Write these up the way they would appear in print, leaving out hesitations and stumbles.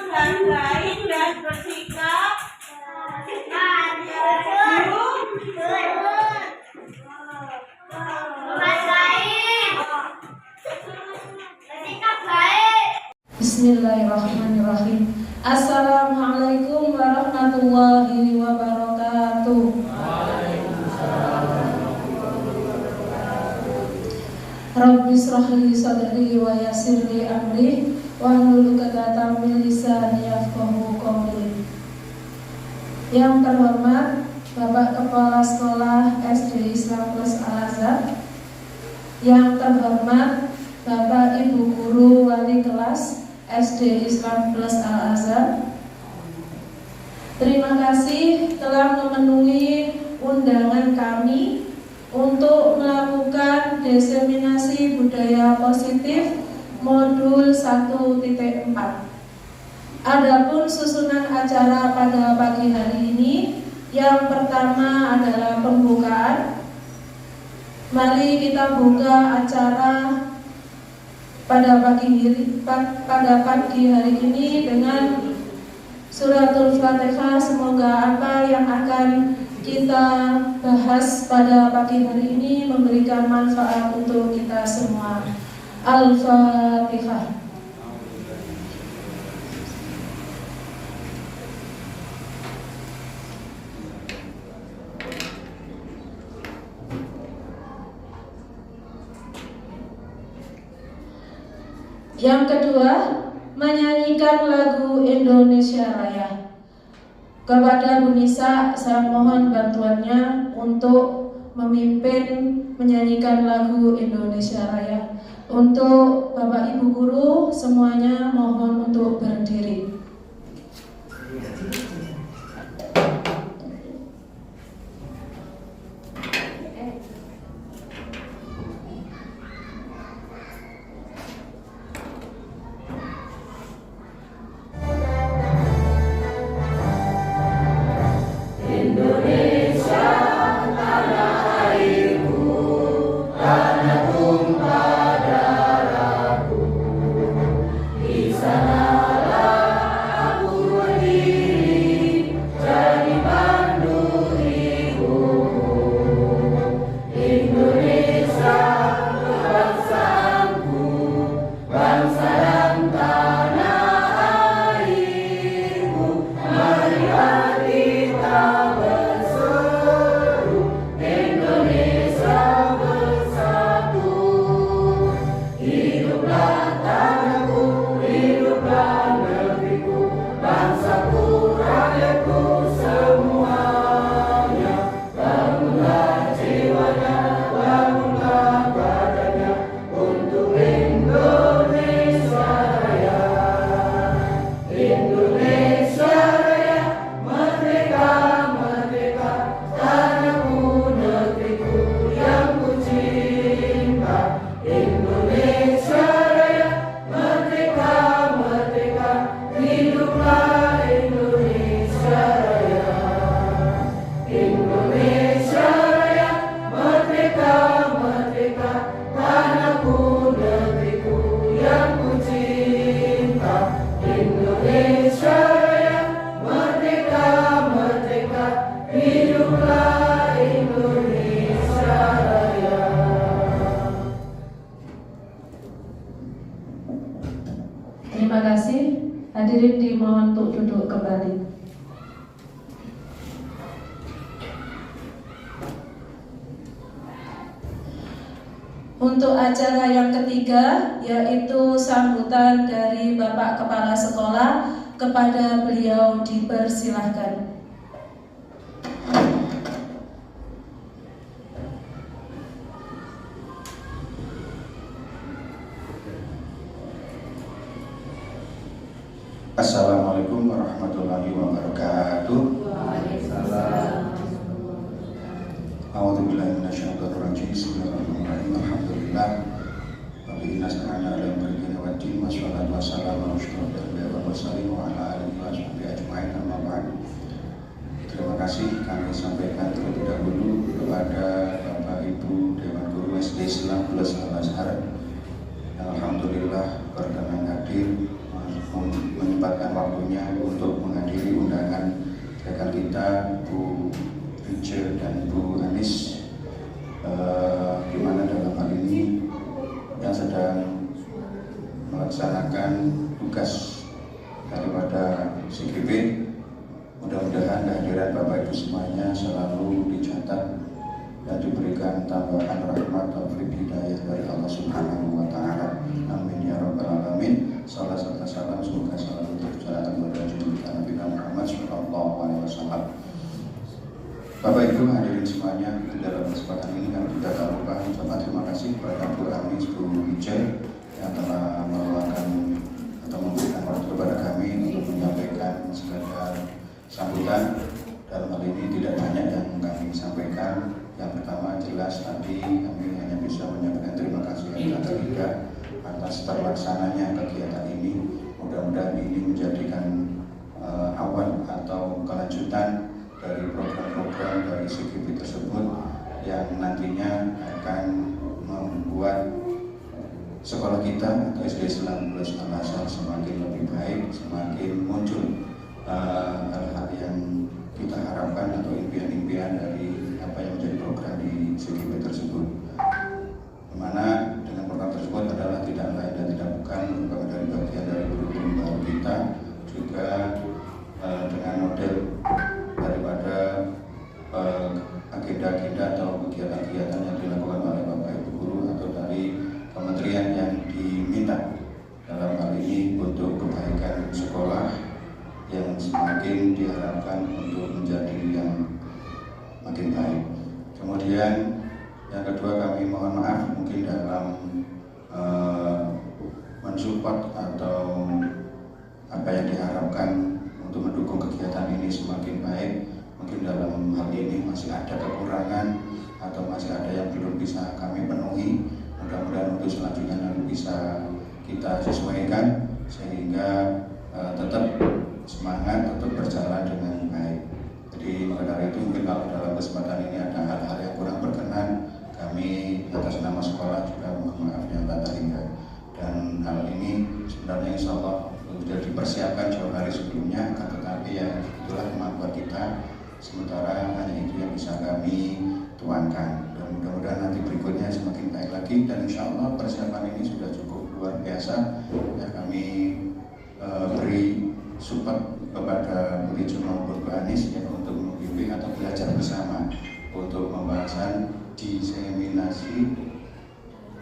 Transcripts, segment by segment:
dan baik dan bersikap Bismillahirrahmanirrahim. Assalamualaikum warahmatullahi wabarakatuh. Rabbi shrah li sadri wa yassir li amri wahlul 'uqdatam min lisani yafqahu qawli. Yang terhormat Bapak Kepala Sekolah SD Islam Plus Al-Azhar, yang terhormat Bapak Ibu Guru Wali Kelas SD Islam Plus Al-Azhar, terima kasih telah memenuhi undangan kami untuk melakukan diseminasi budaya positif modul 1.4. Adapun susunan acara pada pagi hari ini, yang pertama adalah pembukaan. Mari kita buka acara pada pagi hari ini dengan suratul Fatihah. Semoga apa yang akan kita bahas pada pagi hari ini memberikan manfaat untuk kita semua. Al-Fatihah. Yang kedua, menyanyikan lagu Indonesia Raya. Kepada Bu Nisa, saya mohon bantuannya untuk memimpin menyanyikan lagu Indonesia Raya. Untuk Bapak Ibu Guru semuanya mohon untuk berdiri. Terima kasih. Hadirin dimohon untuk duduk kembali. Untuk acara yang ketiga, yaitu sambutan dari Bapak Kepala Sekolah, kepada beliau dipersilahkan. Assalamualaikum warahmatullahi wabarakatuh. A'udzubillahi minasyaitonir rajim. Bismillahirrahmanirrahim. Alhamdulillah. Wa bihi nasta'inu 'alal umuri waddin. Wassalatu wassalamu ala asyrofil anbiya'i wal mursalin wa ala alihi washabihi ajma'in. Amma ba'd. Terima kasih kami sampaikan terlebih dahulu kepada Bapak Ibu Dewan Guru SD Islam Plus Al-Azhar. Alhamdulillah berkenan hadir menyempatkan waktunya untuk menghadiri undangan rekan kita Bu Rince dan Bu Anis, di mana dalam hal ini yang sedang melaksanakan tugas daripada CGP. Mudah-mudahan kehadiran Bapak Ibu semuanya selalu dicatat dan diberikan tambahan rahmat taufik hidayah dari Allah Subhanahu wa Ta'ala. Amin ya rabbal alamin. Salam serta salam semoga selalu tercurahkan kepada junjungan Nabi Muhammad sallallahu alaihi wasallam. Bapak Ibu hadirin semuanya, di dalam kesempatan ini kami tidak lupa mengucapkan terima kasih kepada Bu Anis, Bu Wijaya yang telah meluangkan atau memberikan waktu kepada kami untuk menyampaikan sekadar sambutan. Dalam hal ini tidak banyak yang kami sampaikan. Yang pertama jelas tadi kami hanya bisa menyampaikan terima kasih yang terhadap atas terlaksananya kegiatan ini. Mudah-mudahan ini menjadikan awal atau kelanjutan dari program-program dari CGP tersebut yang nantinya akan membuat sekolah kita atau SD Islam Plus Al-Azhar semakin lebih baik, semakin muncul hal-hal yang kita harapkan atau impian-impian dari apa yang menjadi program di CGP tersebut. Dimana dengan program tersebut adalah tidak lain dan tidak bukan merupakan dari bagian dari kurikulum baru kita, juga dengan model daripada agenda-agenda atau kegiatan-kegiatan yang dilakukan oleh Bapak Ibu Guru atau dari kementerian yang diminta dalam hal ini untuk kebaikan sekolah yang semakin diharapkan untuk menjadi yang makin baik. Kemudian yang kedua kami mohon maaf mungkin dalam mensupport atau apa yang diharapkan untuk mendukung kegiatan ini semakin baik, mungkin dalam hal ini masih ada kekurangan atau masih ada yang belum bisa kami penuhi. Mudah-mudahan untuk selanjutnya nanti bisa kita sesuaikan sehingga tetap semangat untuk berjalan dengan baik. Jadi maka dari itu mungkin kalau dalam kesempatan ini ada hal-hal yang kurang berkenan, kami atas nama sekolah juga mohon maaf yang tak terhingga. Dan hal ini sebenarnya insya Allah sudah dipersiapkan jauh hari sebelumnya, tetapi ya itulah kemampuan kita. Sementara hanya itu yang bisa kami tuangkan. Dan mudah-mudahan nanti berikutnya semakin baik lagi. Dan insya Allah persiapan ini sudah cukup luar biasa. Ya, kami beri support kepada Bu Rijal maupun Bu Anis ya, untuk membimbing atau belajar bersama untuk pembahasan diseminasi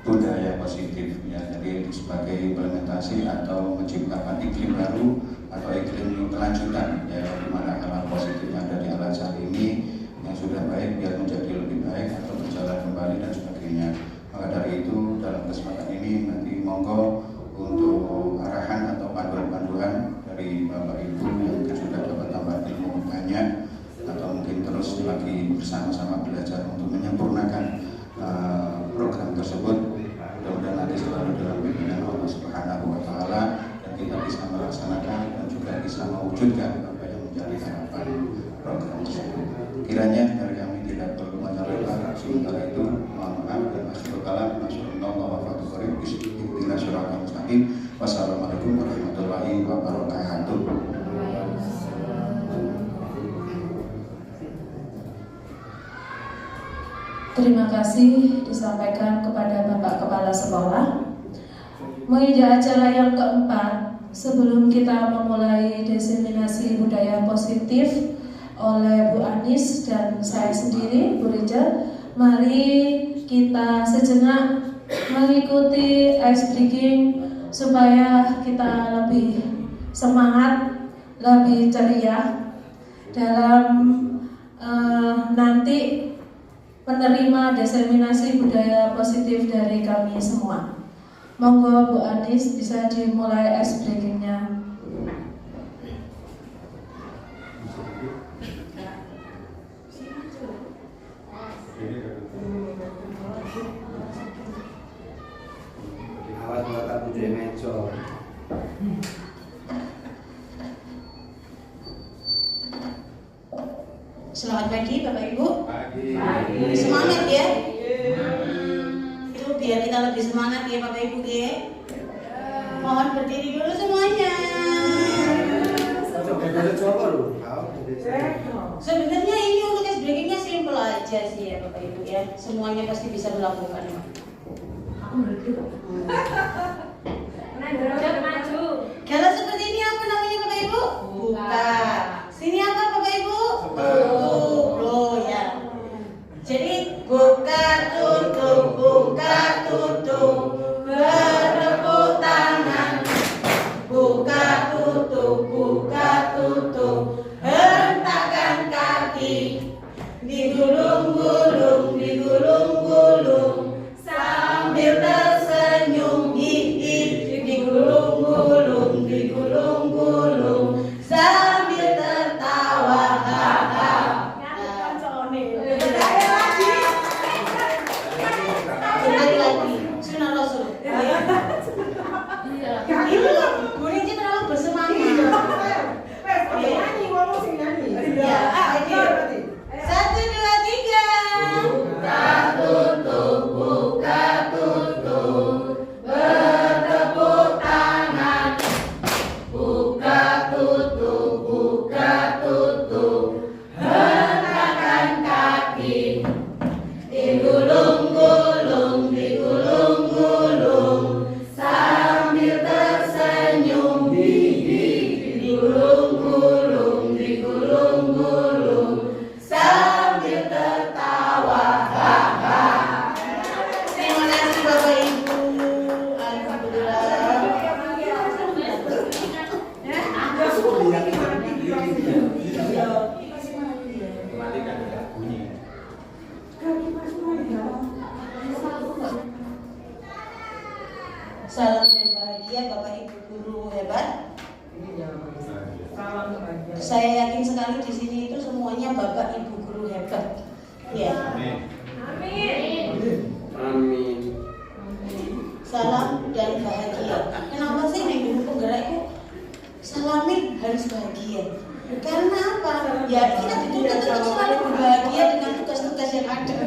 budaya positif ya, jadi sebagai implementasi atau menciptakan iklim baru atau iklim kelanjutan ya, di mana hal positif yang ada di Al-Azhar ini yang sudah baik biar menjadi lebih baik atau berjalan kembali dan sebagainya. Maka dari itu dalam kesempatan ini nanti monggo untuk arahan atau panduan-panduan dari Bapak Ibu yang juga dapat tambahan ilmu banyak atau mungkin terus lagi bersama-sama belajar untuk menyempurnakan program tersebut. Mudah-mudahan nanti selalu dalam bimbingan Allah Subhanahu wa Ta'ala dan kita bisa melaksanakan dan juga bisa mewujudkan apa yang menjadi harapan program tersebut. Kiranya dari kami tidak perlu menyampaikan, sementara itu mohon maaf dan akhirul kalam Wassalamualaikum warahmatullahi wabarakatuh. Terima kasih disampaikan kepada Bapak Kepala Sekolah. Menginjak acara yang keempat, sebelum kita memulai diseminasi budaya positif oleh Bu Anis dan saya sendiri, Bu Rijal, mari kita sejenak mengikuti ice breaking supaya kita lebih semangat, lebih ceria dalam nanti menerima diseminasi budaya positif dari kami semua. Monggo Bu Anis bisa dimulai ice breakingnya. Awas buat budaya meco. Selamat pagi Bapak Ibu. Pagi. Semangat ya. Itu biar kita lebih semangat ya Bapak Ibu ya. Mohon berdiri dulu semuanya. Bahasa Jawa loh. Sebenarnya ini untuk ice breakingnya simple aja sih ya Bapak Ibu ya. Semuanya pasti bisa melakukan. Maju. Kalau seperti ini apa namanya Bapak Ibu? Buka. Sini apa Bapak Ibu? Tutup. Loh ya. Jadi buka tutup bertepuk tangan. Buka tutup hentakkan kaki. Digulung-gulung sambil tersenyum. Digulung-gulung sambil tertawa. Lagi sunah Rasul. Ibu, Bu Rinci terlalu bersemangat. Ya, ayo. 1, 2, 3. Buka tutup, bertepuk tangan. Buka tutup, hentakkan kaki. Digulung-gulung sambil tersenyum. Digulung-gulung sambil tertawa. Terima kasih Bapak Ibu. Alhamdulillah. Kembalikan ya bunyi. Salam dan bahagia Bapak Ibu guru hebat. Saya yakin sekali di sini itu semuanya Bapak Ibu guru hebat. Ya. Amin. Salam dan bahagia. Kenapa sih nih guru penggerak itu salamin harus bahagia? Karena apa? Ya kita dituntut untuk selalu berbahagia dengan tugas-tugas yang ada.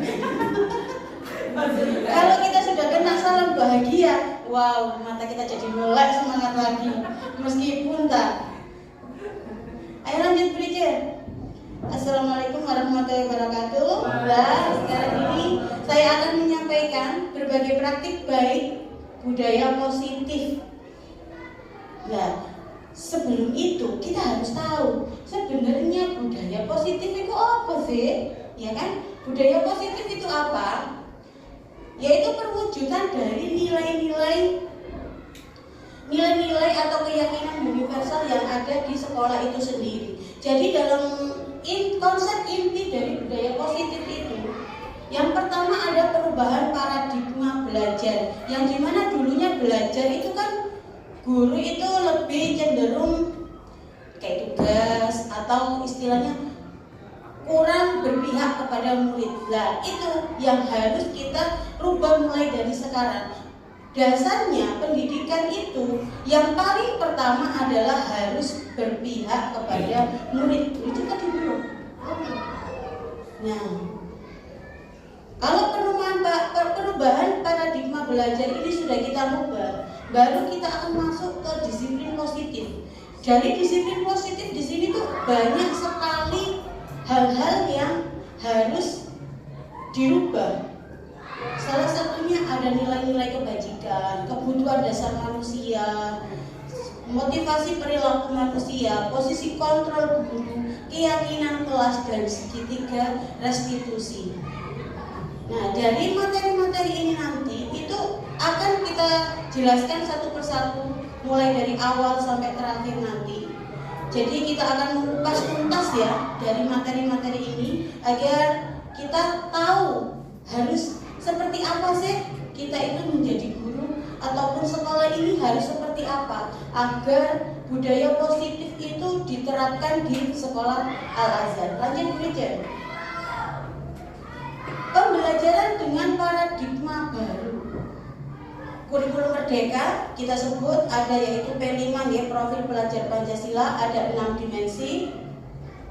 Kalau kita sudah kena salam bahagia, wow, mata kita jadi melek semangat lagi. Meskipun tak. Ayo lanjut belajar. Assalamualaikum warahmatullahi wabarakatuh. Nah, sekarang ini saya akan menyampaikan berbagai praktik baik budaya positif. Nah, sebelum itu kita harus tahu sebenarnya budaya positif itu apa sih? Ya kan? Budaya positif itu apa? Yaitu perwujudan dari nilai-nilai atau keyakinan universal yang ada di sekolah itu sendiri. Jadi dalam konsep inti dari budaya positif itu, yang pertama ada perubahan paradigma belajar, yang dimana dulunya belajar itu kan guru itu lebih cenderung kayak tugas atau istilahnya kurang berpihak kepada murid. Nah, itu yang harus kita rubah mulai dari sekarang. Dasarnya pendidikan itu yang paling pertama adalah harus berpihak kepada murid. Itu tadi belum. Nah, kalau perubahan paradigma belajar ini sudah kita rubah, baru kita akan masuk ke disiplin positif. Dari disiplin positif di sini tuh banyak sekali hal-hal yang harus dirubah. Salah satunya ada nilai-nilai kebajikan, kebutuhan dasar manusia, motivasi perilaku manusia, posisi kontrol guru, keyakinan kelas, dan segitiga restitusi. Nah, dari materi-materi ini nanti itu akan kita jelaskan satu persatu mulai dari awal sampai terakhir nanti. Jadi kita akan mengupas tuntas ya dari materi-materi ini agar kita tahu harus seperti apa sih kita itu menjadi guru ataupun sekolah ini harus seperti apa agar budaya positif itu diterapkan di sekolah Al-Azhar. Lanjut belajar. Pembelajaran dengan paradigma baru. Kurikulum Merdeka kita sebut ada yaitu P5 ya, profil pelajar Pancasila, ada 6 dimensi.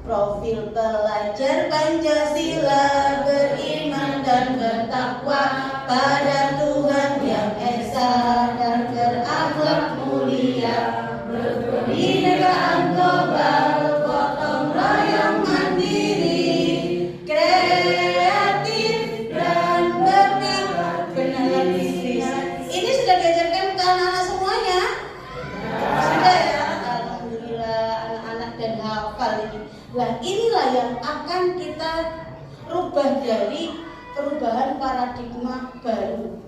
Profil pelajar Pancasila beriman dan bertakwa pada Tuhan yang Esa dan berakhlak mulia, berbudi negaan global yang akan kita rubah dari perubahan paradigma baru,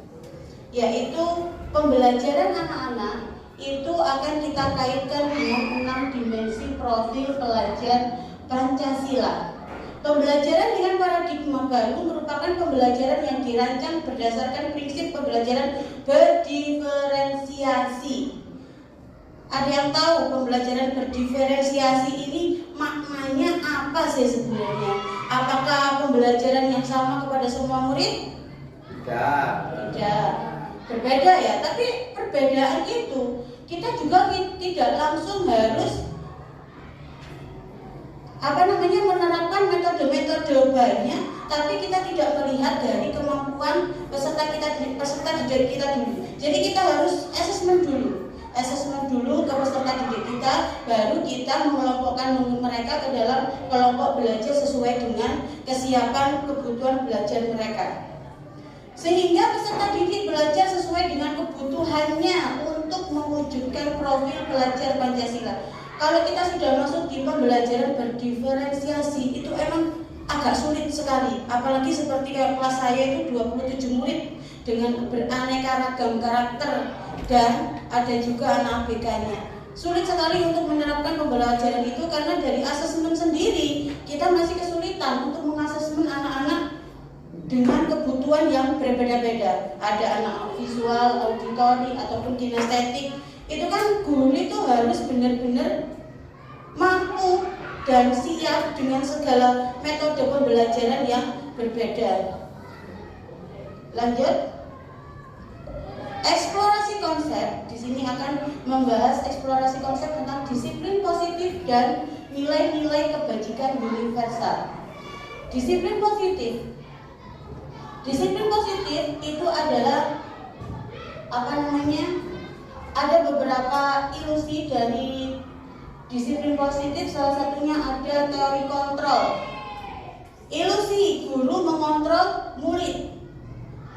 yaitu pembelajaran anak-anak itu akan kita kaitkan dengan 6 dimensi profil pelajar Pancasila. Pembelajaran dengan paradigma baru merupakan pembelajaran yang dirancang berdasarkan prinsip pembelajaran berdiferensiasi. Ada yang tahu pembelajaran berdiferensiasi ini maknanya apa sih sebenarnya? Apakah pembelajaran yang sama kepada semua murid? Tidak. Berbeda ya, tapi perbedaan itu kita juga tidak langsung harus menerapkan metode-metode banyak, tapi kita tidak melihat dari kemampuan peserta didik kita dulu. Jadi kita harus asesmen dulu ke peserta didik kita, baru kita mengelompokkan mereka ke dalam kelompok belajar sesuai dengan kesiapan kebutuhan belajar mereka. Sehingga peserta didik belajar sesuai dengan kebutuhannya untuk mewujudkan profil pelajar Pancasila. Kalau kita sudah masuk di pembelajaran berdiferensiasi, itu emang agak sulit sekali. Apalagi seperti kelas saya itu 27 murid dengan beraneka ragam karakter dan ada juga anak ABK-nya. Sulit sekali untuk menerapkan pembelajaran itu karena dari asesmen sendiri kita masih kesulitan untuk mengasesmen anak-anak dengan kebutuhan yang berbeda-beda. Ada anak visual, auditori, ataupun kinestetik. Itu kan guru itu harus benar-benar mampu dan siap dengan segala metode pembelajaran yang berbeda. Lanjut. Eksplorasi konsep. Di sini akan membahas eksplorasi konsep tentang disiplin positif dan nilai-nilai kebajikan universal. Disiplin positif. Disiplin positif itu adalah ada beberapa ilusi dari disiplin positif, salah satunya ada teori kontrol. Ilusi guru mengontrol murid.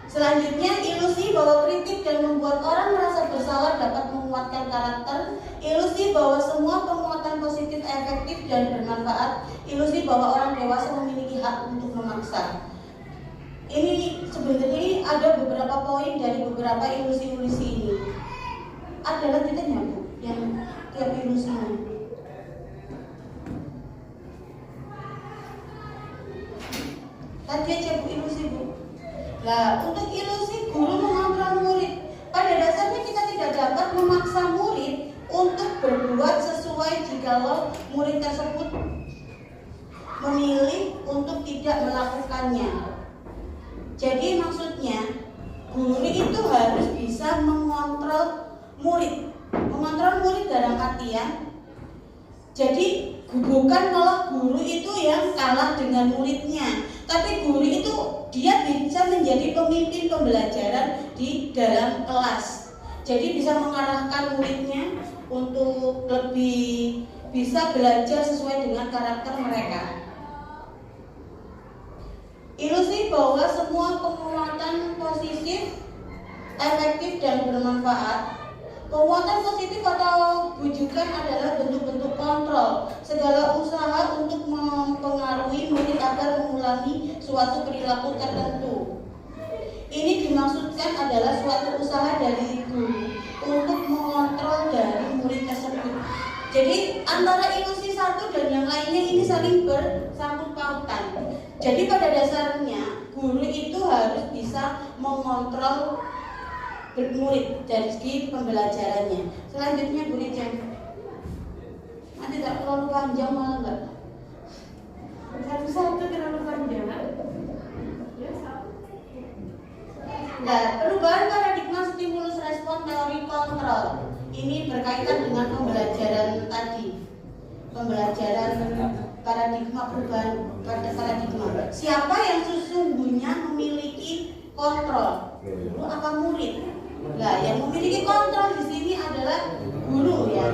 Selanjutnya ilusi bahwa kritik dan membuat orang merasa bersalah dapat menguatkan karakter. Ilusi bahwa semua penguatan positif efektif dan bermanfaat. Ilusi bahwa orang dewasa memiliki hak untuk memaksa. Ini sebenarnya ada beberapa poin dari beberapa ilusi-ilusi ini. Ada lanjutannya Bu, yang tiap ilusinya. Tadi aja Bu ilusi Bu. Nah, untuk ilusi guru mengontrol murid, pada dasarnya kita tidak dapat memaksa murid untuk berbuat sesuai jikalau murid tersebut memilih untuk tidak melakukannya. Jadi maksudnya guru itu harus bisa mengontrol murid. Mengontrol murid dalam artian, jadi bukan malah guru itu yang kalah dengan muridnya, tapi guru itu dia bisa menjadi pemimpin pembelajaran di dalam kelas. Jadi bisa mengarahkan muridnya untuk lebih bisa belajar sesuai dengan karakter mereka. Ilusi bahwa semua penguatan positif, efektif dan bermanfaat. Penguatan positif atau bujukan adalah bentuk-bentuk kontrol segala usaha untuk mempengaruhi murid agar mengulangi suatu perilaku tertentu. Ini dimaksudkan adalah suatu usaha dari guru untuk mengontrol dari murid tersebut. Jadi antara ilusi satu dan yang lainnya ini saling bersangkut pautan. Jadi pada dasarnya guru itu harus bisa mengontrol murid dari segi pembelajarannya. Selanjutnya Bu Rijang. Nanti tak terlalu panjang malah enggak. Satu-satu terlalu panjang. Nah, perubahan paradigma stimulus respon teori kontrol. Ini berkaitan dengan pembelajaran tadi. Pembelajaran paradigma, perubahan paradigma. Siapa yang sesungguhnya memiliki kontrol? Guru apa murid? Nah, yang memiliki kontrol di sini adalah guru ya.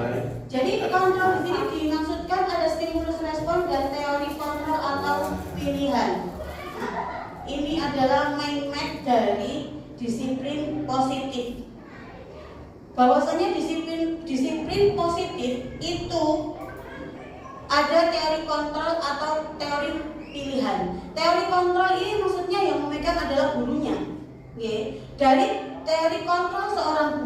Jadi kontrol di sini dimaksudkan ada stimulus respon dan teori kontrol atau pilihan. Nah, ini adalah mind map dari disiplin positif. Bahwasanya disiplin positif itu ada teori kontrol atau teori pilihan. Teori kontrol ini maksudnya yang memegang adalah gurunya. Oke. Dari teori kontrol seorang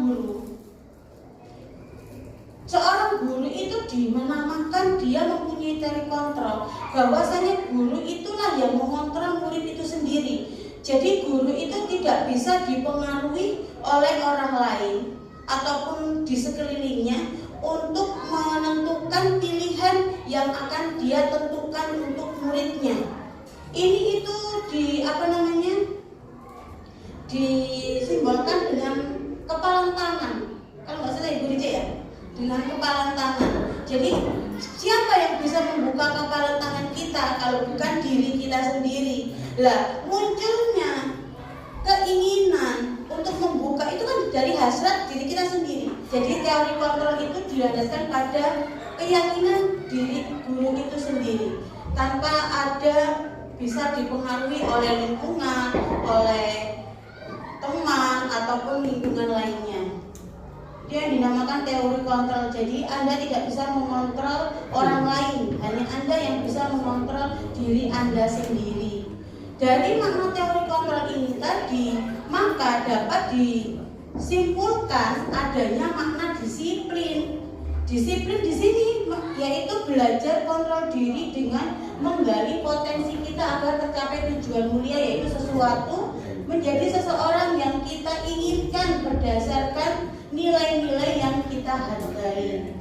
guru itu dimenamakan dia mempunyai teori kontrol, bahwasanya guru itulah yang mengontrol murid itu sendiri. Jadi guru itu tidak bisa dipengaruhi oleh orang lain ataupun di sekelilingnya untuk menentukan pilihan yang akan dia tentukan untuk muridnya. Ini itu disimbolkan dengan kepalan tangan. Kalau nggak salah Ibu Rice ya, dengan kepalan tangan. Jadi siapa yang bisa membuka kepalan tangan kita kalau bukan diri kita sendiri? Lah, munculnya keinginan untuk membuka itu kan dari hasrat diri kita sendiri. Jadi teori kontrol itu dilandaskan pada keyakinan diri guru itu sendiri, tanpa ada bisa dipengaruhi oleh lingkungan, oleh teman ataupun lingkungan lainnya. Dia dinamakan teori kontrol. Jadi Anda tidak bisa mengontrol orang lain, hanya Anda yang bisa mengontrol diri Anda sendiri. Dari makna teori kontrol ini tadi, maka dapat disimpulkan adanya makna disiplin. Disiplin di sini yaitu belajar kontrol diri dengan menggali potensi kita agar tercapai tujuan mulia, yaitu sesuatu menjadi seseorang yang kita inginkan berdasarkan nilai-nilai yang kita hargai.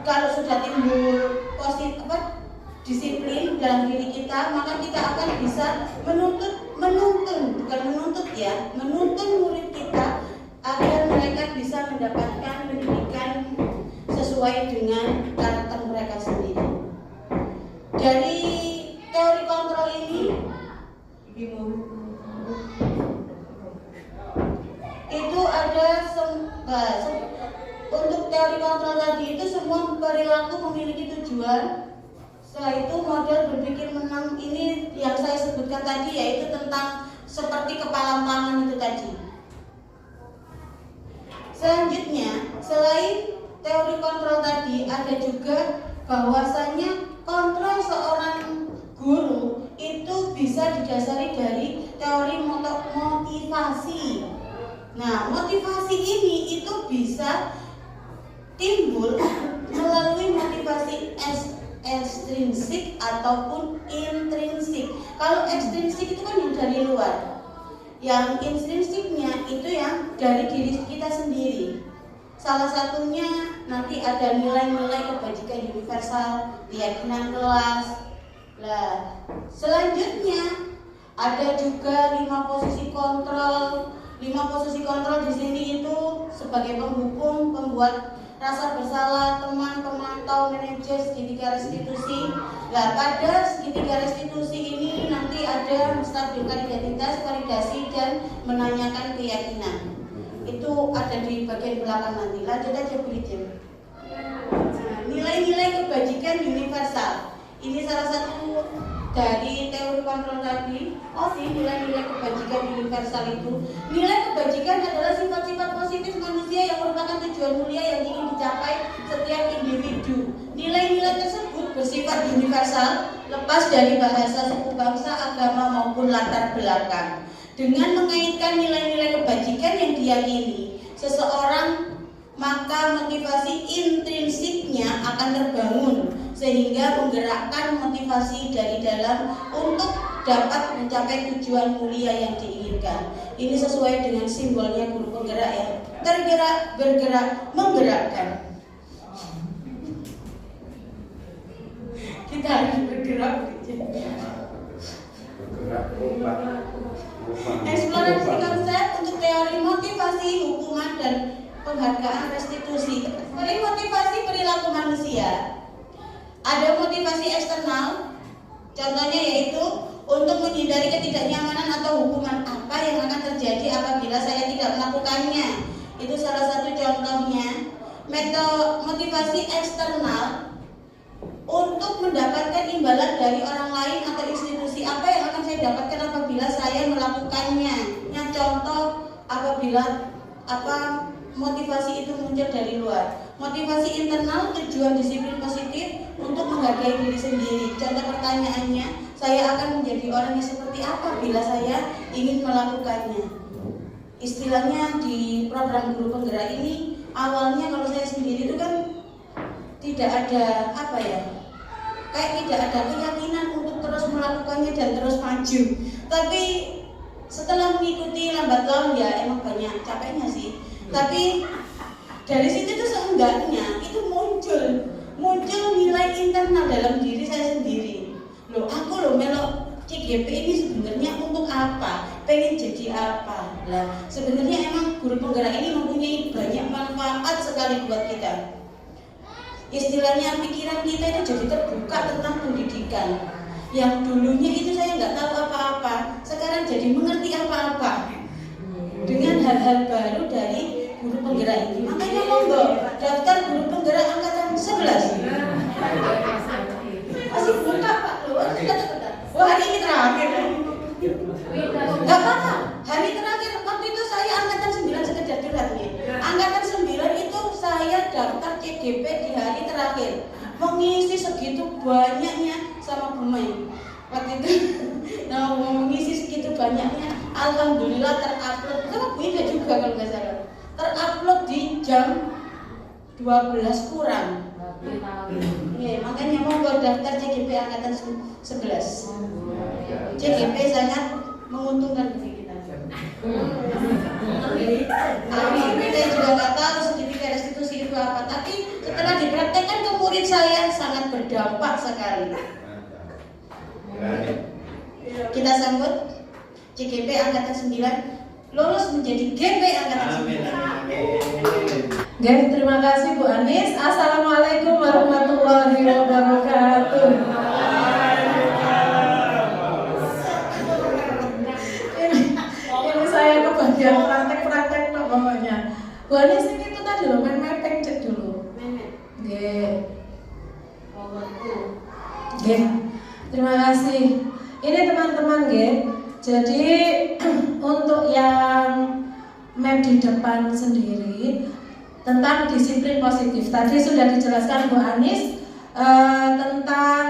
Kalau sudah timbul disiplin dalam diri kita, maka kita akan bisa menuntun murid kita agar mereka bisa mendapatkan pendidikan sesuai dengan karakter mereka sendiri. Dari teori kontrol ini itu ada untuk teori kontrol tadi itu semua perilaku memiliki tujuan. Setelah itu model berpikir menang ini yang saya sebutkan tadi, yaitu tentang seperti kepalan tangan itu tadi. Selanjutnya, selain teori kontrol tadi, ada juga bahwasanya kontrol seorang guru itu bisa didasari dari teori motivasi. Nah, motivasi ini itu bisa timbul melalui motivasi ekstrinsik ataupun intrinsik. Kalau ekstrinsik itu kan yang dari luar, yang intrinsiknya itu yang dari diri kita sendiri. Salah satunya nanti ada nilai-nilai kebajikan universal, keyakinan kelas. Nah, selanjutnya ada juga 5 posisi kontrol. 5 posisi kontrol di sini itu sebagai penghubung, pembuat rasa bersalah, teman, pemantau, manajer, segitiga restitusi. Nah, pada segitiga restitusi ini nanti ada menstabilkan identitas, validasi, dan menanyakan keyakinan. Itu ada di bagian belakang nanti. Lanjut aja Bu Lijim. Nilai-nilai kebajikan universal. Ini salah satu dari teori kontrol tadi. Nilai-nilai kebajikan universal itu. Nilai kebajikan adalah sifat-sifat positif manusia yang merupakan tujuan mulia yang ingin dicapai setiap individu. Nilai-nilai tersebut bersifat universal, lepas dari bahasa, suku, bangsa, agama maupun latar belakang. Dengan mengaitkan nilai-nilai kebajikan yang diyakini seseorang, maka motivasi intrinsiknya akan terbangun sehingga menggerakkan motivasi dari dalam untuk dapat mencapai tujuan mulia yang diinginkan. Ini sesuai dengan simbolnya guru penggerak ya. Tergerak, bergerak, menggerakkan. Kita harus bergerak. Eksplorasi konsep untuk teori motivasi, hukuman, dan penghargaan restitusi. Dari motivasi perilaku manusia, ada motivasi eksternal, contohnya yaitu untuk menghindari ketidaknyamanan atau hukuman apa yang akan terjadi apabila saya tidak melakukannya. Itu salah satu contohnya. Motivasi eksternal untuk mendapatkan imbalan dari orang lain atau institusi, apa yang akan saya dapatkan apabila saya melakukannya. Yang contoh apabila motivasi itu muncul dari luar. Motivasi internal, tujuan disiplin positif untuk menghargai diri sendiri. Contoh pertanyaannya, saya akan menjadi orang yang seperti apa bila saya ingin melakukannya. Istilahnya di program guru penggerak ini, awalnya kalau saya sendiri itu kan tidak ada apa ya, kayak tidak ada keyakinan untuk terus melakukannya dan terus maju. Tapi setelah mengikuti lambat laun ya emang banyak capeknya sih. Tapi dari situ tuh seenggaknya itu muncul nilai internal dalam diri saya sendiri. Loh, aku loh melok CGP ini sebenarnya untuk apa? Pengen jadi apa? Lah, sebenarnya emang guru penggerak ini mempunyai banyak manfaat sekali buat kita. Istilahnya pikiran kita itu jadi terbuka tentang pendidikan. Yang dulunya itu saya nggak tahu apa-apa, sekarang jadi mengerti apa-apa dengan hal-hal baru dari guru penggerak ini. Makanya monggo daftar guru penggerak angkatan 11. Masih buka Pak, loh, wah hari ini terakhir. Gak apa-apa, hari terakhir waktu itu saya angkatan 9 sekedar curhat nih. Angkatan 9 itu saya daftar CGP di hari terakhir. Mengisi segitu banyaknya sama pemain. Waktu itu nah mengisi segitu banyaknya, alhamdulillah terupload. Karena beda juga kalau nggak salah. Terupload di jam 12 kurang. Makanya mau daftar CGP angkatan 11. CGP sangat menguntungkan bagi kita. Kita juga nggak tahu sertifikat restitusi itu apa, tapi setelah dipraktekkan ke murid saya sangat berdampak sekali. Kita sambut CGP angkatan 9 lulus menjadi GP angkatan 9. Oke, terima kasih Bu Anis. Assalamualaikum warahmatullahi wabarakatuh. Ini saya kebagian praktek-praktek loh pokoknya. Bu Anis ini itu tadi loh main cek dulu. Oke. Terima kasih. Ini teman-teman jadi untuk yang map di depan sendiri tentang disiplin positif. Tadi sudah dijelaskan Bu Anis tentang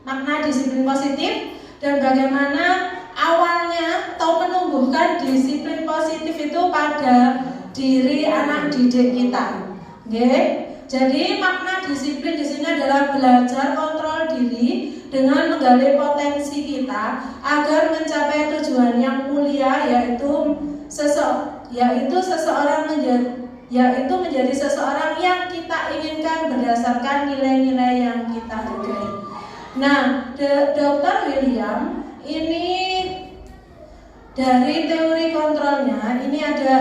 makna disiplin positif dan bagaimana awalnya atau menumbuhkan disiplin positif itu pada diri anak didik kita. Jadi makna disiplin di sini adalah belajar kontrol diri dengan menggali potensi kita agar mencapai tujuan yang mulia, yaitu menjadi seseorang yang kita inginkan berdasarkan nilai-nilai yang kita hargai. Nah, Dr. William ini dari teori kontrolnya ini ada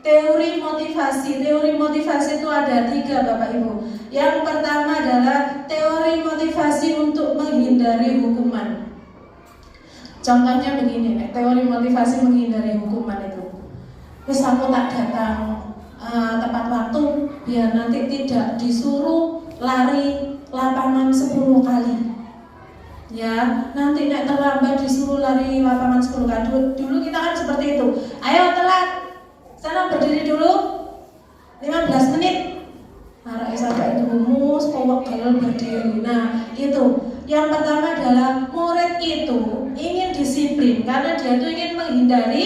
teori motivasi. Teori motivasi itu ada 3 Bapak Ibu. Yang pertama adalah teori motivasi untuk menghindari hukuman. Contohnya begini, teori motivasi menghindari hukuman itu. Terus aku tak datang tepat waktu biar nanti tidak disuruh lari lapangan 10 kali. Ya, nanti nek terlambat disuruh lari lapangan 10 kali. Dulu kita kan seperti itu. Ayo telat. Sana berdiri dulu 15 menit. Narak sampai itu rumus, pokok kalau berdiri. Nah, itu. Yang pertama adalah murid itu ingin disiplin karena dia itu ingin menghindari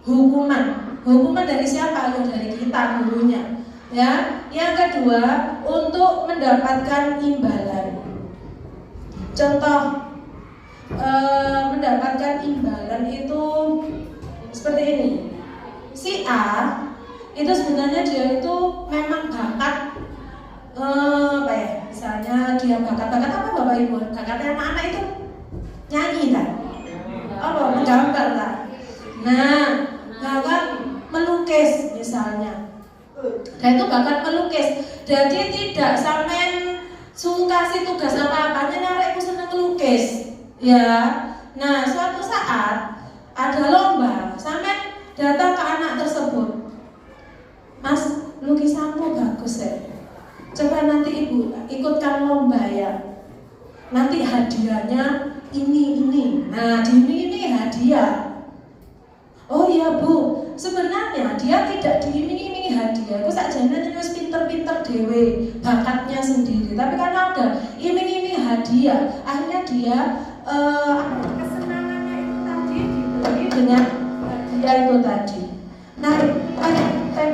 hukuman. Hukuman dari siapa? Ya dari kita, gurunya. Ya. Yang kedua, untuk mendapatkan imbalan. Contoh mendapatkan imbalan itu seperti ini. Si A itu sebenarnya dia itu memang bakat misalnya dia bakat apa Bapak Ibu? Bakatnya anak-anak itu nyanyi kan? Menggambar lah. Nah, bakat melukis misalnya. Dan itu bakat melukis. Jadi tidak sampai kasih tugas apa-apanya nyari aku senang melukis. Ya. Nah, suatu saat ada lomba sampai datang ke anak tersebut. Mas, lukisanmu bagus ya. Coba nanti ibu ikutkan lomba ya. Nanti hadiahnya ini. Nah, ini hadiah. Oh iya Bu, sebenarnya dia tidak diiming-imingi hadiah. Aku sakjane wis pinter-pinter dhewe, bakatnya sendiri. Tapi karena ada iming-iming hadiah, akhirnya dia kesenangannya itu tadi diberi dengan hadiah itu tadi. Nah,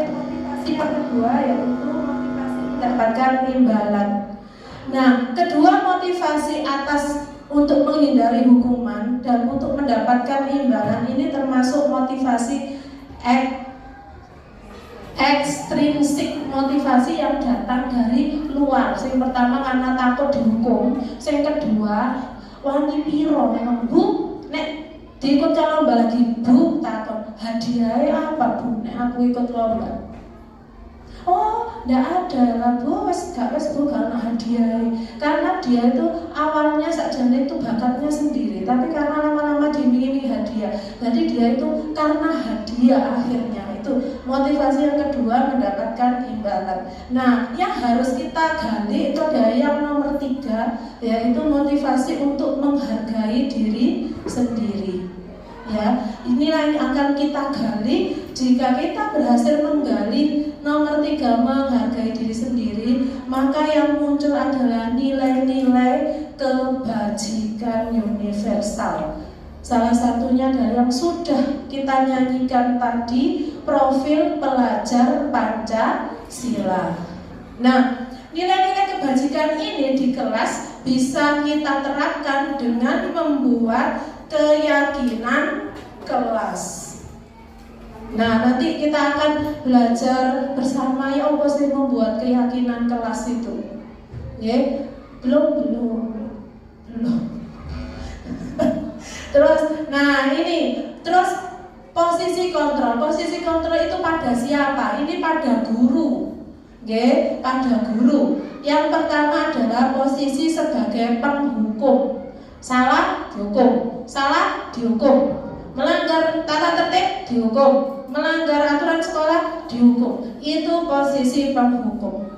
motivasi yang kedua yaitu motivasi mendapatkan imbalan. Nah, kedua motivasi atas untuk menghindari hukuman dan untuk mendapatkan imbalan ini termasuk motivasi ekstrinsik, motivasi yang datang dari luar. Yang pertama karena takut dihukum, yang kedua wani piro memang Bu nek diikut lomba lagi Bu takut hadiahnya apa Bu nek aku ikut lomba. Oh, ndak ada lah Bu, wes Bu karena hadiah. Karena dia itu awalnya sakjane itu bakatnya sendiri, tapi karena lama-lama diiming-imingi hadiah. Jadi dia itu karena hadiah akhirnya itu motivasi yang kedua mendapatkan imbalan. Nah, yang harus kita gali itu ada yang nomor 3, yaitu motivasi untuk menghargai diri sendiri. Ya, inilah yang akan kita gali. Jika kita berhasil menggali nomor 3, menghargai diri sendiri, maka yang muncul adalah nilai-nilai kebajikan universal. Salah satunya dari yang sudah kita nyanyikan tadi, profil pelajar Pancasila. Nah, nilai-nilai kebajikan ini di kelas bisa kita terapkan dengan membuat keyakinan kelas. Nah, nanti kita akan belajar bersama ya apa sih membuat keyakinan kelas itu. Ya, belum. Terus, nah ini, terus posisi kontrol. Posisi kontrol itu pada siapa? Ini pada guru. Ya, pada guru. Yang pertama adalah posisi sebagai penghukum. Salah dihukum, salah dihukum. Melanggar tata tertib dihukum, melanggar aturan sekolah dihukum. Itu posisi penghukum.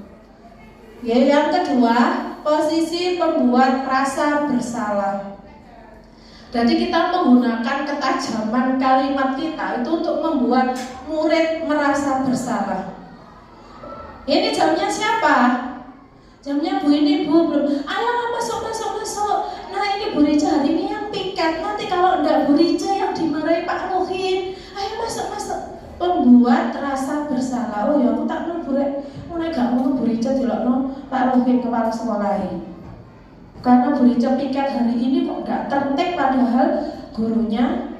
Ya, yang kedua, posisi pembuat rasa bersalah. Jadi kita menggunakan ketajaman kalimat kita itu untuk membuat murid merasa bersalah. Ini jamnya siapa? Jamnya Bu ini Bu belum. Ayo masuk. Nah ini Bu Rica hari ini yang piket. Nanti kalau enggak Bu Rica yang dimarahi Pak Rohin. Ayo masuk. Pembuat rasa bersalah. Oh ya aku tak mau Bu Rica. Mulai gak mau Bu Rica dilokno Pak Rohin kepala sekolah ini. Karena Bu Rica piket hari ini kok enggak tertib padahal gurunya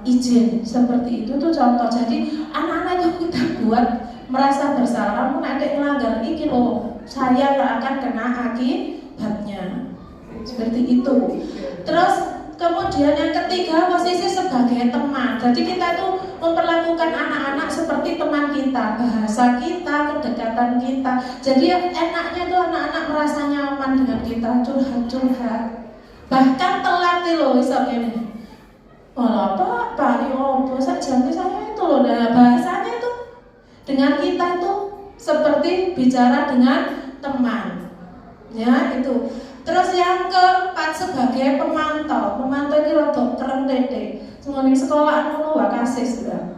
izin. Seperti itu tuh contoh. Jadi anak-anak yang kita buat merasa bersalah, kamu nanti melanggar ini loh, saya yang akan kena akibatnya. Seperti itu. Terus kemudian yang ketiga, posisi sebagai teman. Jadi kita tuh memperlakukan anak-anak seperti teman kita, bahasa kita, kedekatan kita. Jadi enaknya tuh anak-anak merasa nyaman dengan kita, curhat. Bahkan telat loh misalnya ini. Oh apa saja saya itu loh, nah bahasanya itu dengan kita itu seperti bicara dengan teman. Ya, itu. Terus yang keempat sebagai pemantau. Pemantau ini rodok keren tete. Semua di sekolah ngono wae kasih sudah.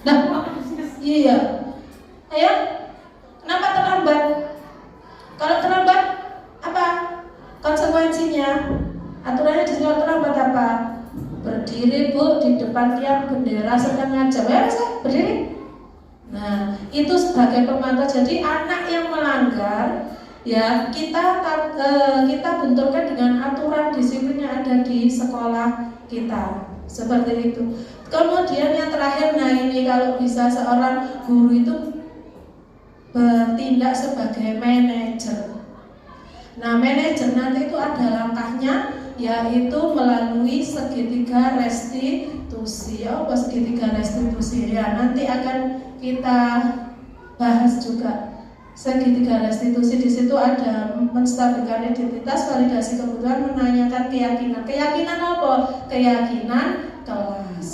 Nah, iya. Ayo. Kenapa terlambat? Kalau terlambat apa konsekuensinya? Aturannya di sini terlambat apa? Berdiri Bu di depan tiang bendera setengah jam. Ya, berdiri. Nah, itu sebagai pemantau. Jadi anak yang melanggar, ya kita benturkan dengan aturan disiplin yang ada di sekolah kita. Seperti itu. Kemudian yang terakhir, nah ini kalau bisa seorang guru itu bertindak sebagai manajer. Nah, manajer nanti itu ada langkahnya, yaitu melalui segitiga restitusi. Apa segitiga restitusi? Ya, nanti akan kita bahas juga segitiga restitusi. Di situ ada menstabilkan identitas, validasi kebutuhan, menanyakan keyakinan. Keyakinan apa? Keyakinan kelas.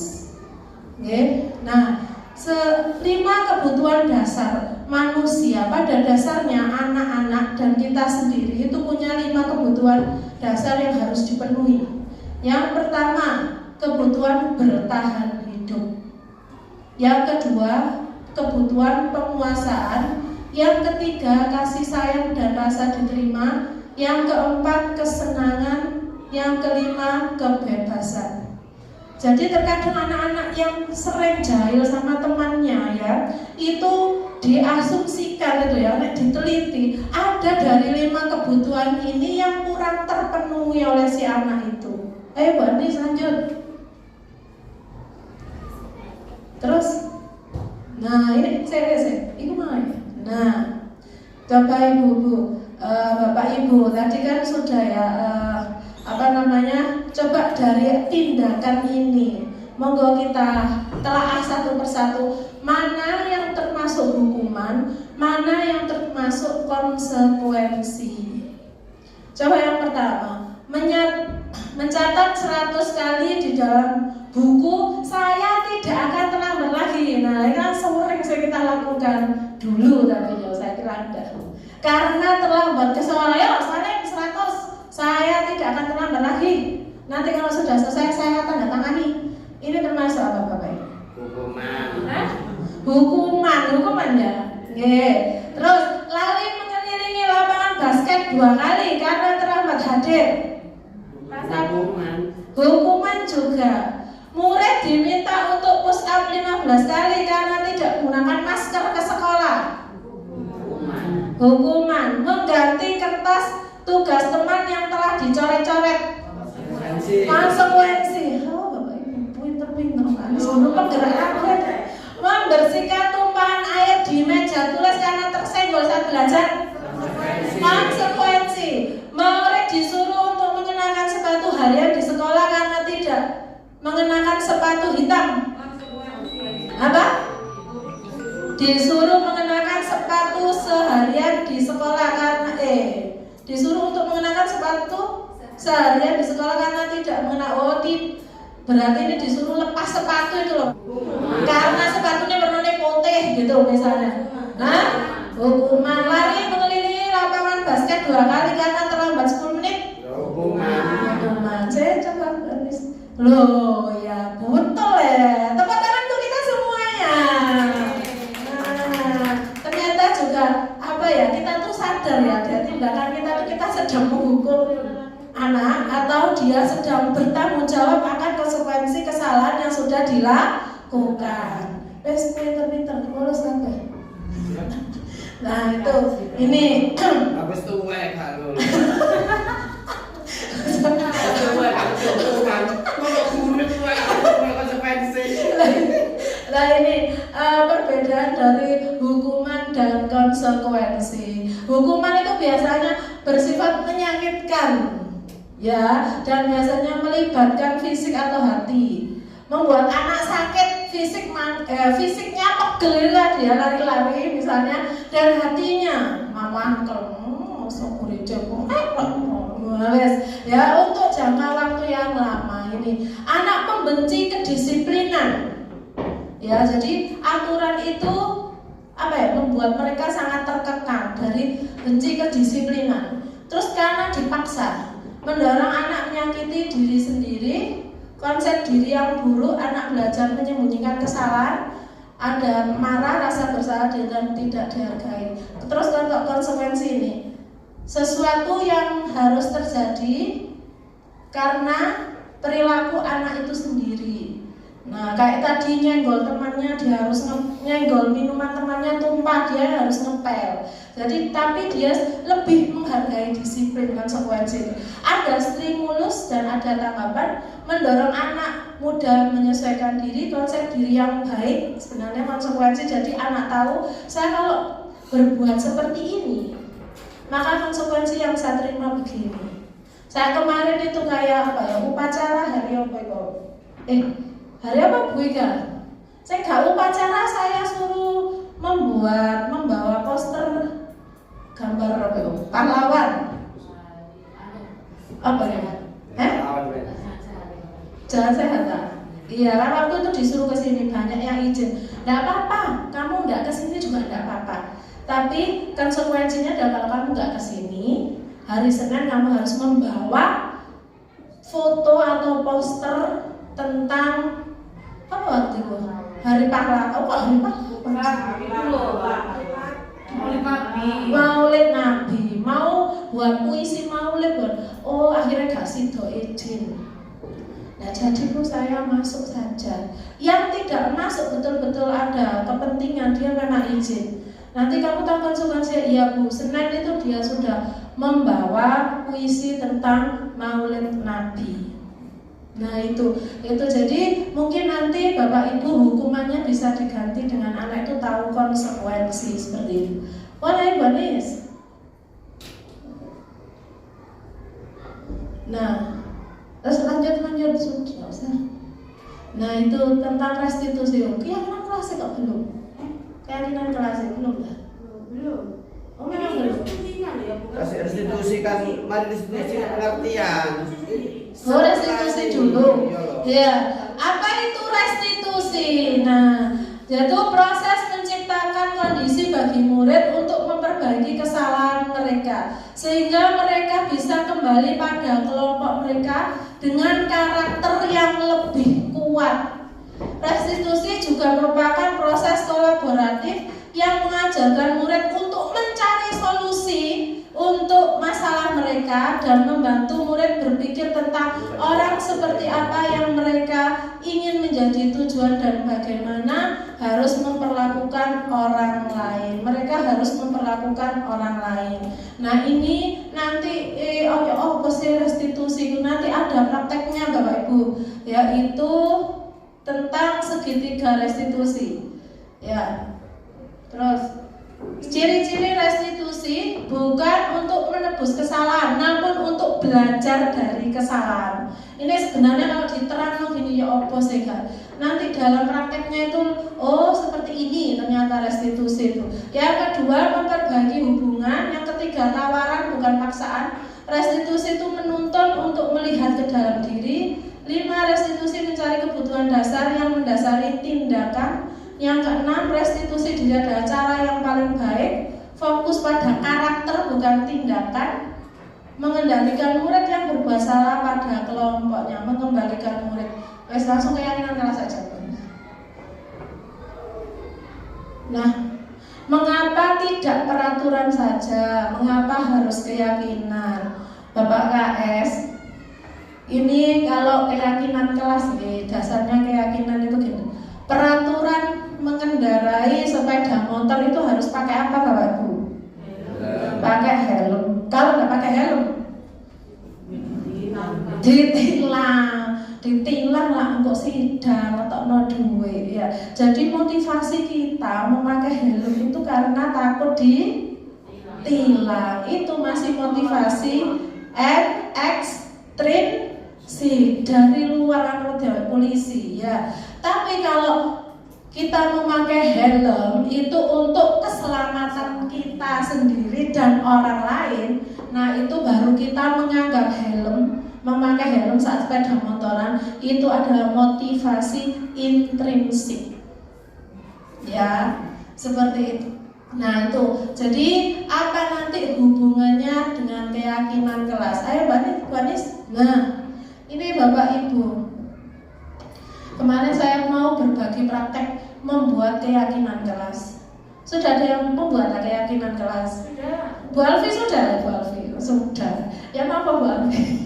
Okay. Nah, 5 kebutuhan dasar manusia. Pada dasarnya anak-anak dan kita sendiri itu punya 5 kebutuhan dasar yang harus dipenuhi. Yang pertama, kebutuhan bertahan hidup. Yang kedua, kebutuhan penguasaan. Yang ketiga, kasih sayang dan rasa diterima. Yang keempat, kesenangan. Yang kelima, kebebasan. Jadi terkadang anak-anak yang sering jahil sama temannya ya, itu diasumsikan itu ya, diteliti ada dari 5 kebutuhan ini yang kurang terpenuhi oleh si anak itu. Ayo Bu Andi lanjut. Terus, nah ini saya, itu mana? Nah, coba ibu, bapak ibu tadi kan sudah ya, coba dari tindakan ini, monggo kita telaah satu persatu, mana yang termasuk hukuman, mana yang termasuk konsekuensi. Coba yang pertama, mencatat 100 kali di dalam buku, saya tidak akan terlambat lagi. Nah, ini kan sering kita lakukan dulu, tapi ya saya kira enggak. Karena terlambat ke sekolah, ya saya 100, saya tidak akan terlambat lagi. Nanti kalau sudah selesai saya tanda tangani. Ini termasuk apa Bapak Ibu? Hukuman ya. Terus lari mengelilingi lapangan basket 2 kali karena terlambat hadir. Hukuman juga. Murid diminta untuk push up 15 kali karena tidak menggunakan masker ke sekolah. Hukuman. Mengganti kertas tugas teman yang telah dicoret-coret. Konsekuensi. Oh Bapak Ibu pinter-pinter. Sebelum penggerak membersihkan tumpahan air di meja tulis karena tersenggol saat belajar. Konsekuensi. Murid disuruh untuk mengenakan sepatu harian di sekolah karena tidak mengenakan sepatu hitam. Apa? Disuruh mengenakan sepatu seharian di sekolah karena disuruh untuk mengenakan sepatu seharian di sekolah karena tidak mengenakan berarti ini disuruh lepas sepatu itu loh. Karena sepatunya warnanya putih gitu misalnya. Nah, hukuman lari mengelilingi lapangan basket 2 kali karena terlambat 10 menit. Hukuman. Saya coba loh ya betul ya. Tepuk tangan untuk kita semuanya. Nah, ternyata juga apa ya, kita tuh sadar ya dari tindakan kita tuh kita sedang menghukum anak atau dia sedang bertanggung jawab akan konsekuensi kesalahan yang sudah dilakukan. Pinter-pinter lulus sampai. Nah itu ini. Habis itu kalau Nah ini perbedaan dari hukuman dan konsekuensi. Hukuman itu biasanya bersifat menyakitkan, ya, dan biasanya melibatkan fisik atau hati, membuat anak sakit fisiknya pegel lah dia lari-lari misalnya, dan hatinya mangkel, ya untuk jangka waktu yang lama. Ini anak membenci kedisiplinan. Ya, jadi aturan itu apa ya, membuat mereka sangat terkekang dari benci kedisiplinan. Terus karena dipaksa, mendorong anak menyakiti diri sendiri, konsep diri yang buruk, anak belajar menyembunyikan kesalahan, ada marah, rasa bersalah dan tidak dihargai. Terus untuk konsekuensi ini, sesuatu yang harus terjadi karena perilaku anak itu sendiri. Nah, kayak tadi nyenggol temannya, dia harus nyenggol minuman temannya tumpah, dia harus ngepel. Jadi, tapi dia lebih menghargai disiplin konsekuensi. Ada stimulus dan ada tanggapan, mendorong anak muda menyesuaikan diri, konsep diri yang baik, sebenarnya konsekuensi. Jadi anak tahu, saya kalau berbuat seperti ini, maka konsekuensi yang saya terima begini. Saya kemarin itu kayak apa ya, upacara hari apa itu? Hari apa Bu Ika? Saya nggak upacara, saya suruh membawa poster gambar apa itu? Pahlawan. Apa ya? Jalan sehat tak? Iya, kan waktu itu disuruh ke sini, banyak yang izin. Nggak apa-apa, kamu nggak ke sini juga nggak apa-apa. Tapi konsekuensinya adalah kalau kamu nggak ke sini, hari Senin kamu harus membawa foto atau poster tentang apa waktu itu? Hari Pahlawan. Oh, hari Pahlawan. Maulid Nabi, mau buat puisi maulid buat. Oh, akhirnya gak sido izin. Nah, jadi Bu, saya masuk saja. Yang tidak masuk betul-betul ada kepentingan, dia memang izin. Nanti kamu tahu konsekuensinya. Iya Bu, Senin itu dia sudah membawa puisi tentang maulid Nabi. Nah itu jadi mungkin nanti Bapak Ibu hukumannya bisa diganti dengan anak itu tahu konsekuensi seperti itu. Boleh Bu Anis? Nah, terus lanjut sudah usah. Nah itu tentang restitusi. Keyakinan kelasnya kok belum? Keyakinan kelasnya belum lah? Belum. Oh memang belum. Kasih restitusi kan, mari restitusi pengertian. Oh restitusi dulu. Ya, apa itu restitusi? Nah, yaitu proses menciptakan kondisi bagi murid untuk memperbaiki kesalahan mereka, sehingga mereka bisa kembali pada kelompok mereka dengan karakter yang lebih kuat. Restitusi juga merupakan proses kolaboratif yang mengajarkan murid untuk mencari solusi untuk masalah mereka dan membantu murid berpikir tentang orang seperti apa yang mereka ingin menjadi tujuan dan bagaimana harus memperlakukan orang lain. Mereka harus memperlakukan orang lain. Nah ini nanti restitusi nanti ada prakteknya Bapak Ibu, yaitu tentang segitiga restitusi. Ya. Terus ciri-ciri restitusi bukan untuk menebus kesalahan, namun untuk belajar dari kesalahan. Ini sebenarnya kalau diterangkan gini ya opo sih kan. Nanti dalam prakteknya itu seperti ini ternyata restitusi itu. Yang kedua memperbaiki hubungan. Yang ketiga tawaran bukan paksaan. Restitusi itu menuntun untuk melihat ke dalam diri. 5. Restitusi mencari kebutuhan dasar yang mendasari tindakan. Yang keenam, restitusi dilihat adalah cara yang paling baik, fokus pada karakter bukan tindakan, mengendalikan murid yang berbuat salah pada kelompoknya, mengembalikan murid. Wes langsung keyakinan kelas saja. Nah, mengapa tidak peraturan saja? Mengapa harus keyakinan? Bapak KS, ini kalau keyakinan kelas dasarnya keyakinan itu gini. Peraturan mengendarai sepeda motor itu harus pakai apa Bapak Ibu? Pakai helm. Kalau nggak pakai helm, ditilang lah untuk sidang atau no duwe ya. Jadi motivasi kita memakai helm itu karena takut ditilang. Itu masih motivasi ekstrinsik dari luar anggota polisi ya. Tapi kalau kita memakai helm itu untuk keselamatan kita sendiri dan orang lain. Nah itu baru kita menganggap memakai helm saat sepeda motoran itu adalah motivasi intrinsik. Ya, seperti itu. Nah itu, jadi apa nanti hubungannya dengan keyakinan kelas? Ayo Mbak Nis. Nah, ini Bapak Ibu. Kemarin saya mau berbagi praktek membuat keyakinan kelas. Sudah ada yang membuat keyakinan kelas? Sudah. Bu Alfi sudah, Bu Alfi sudah. Yang apa Bu Alfi?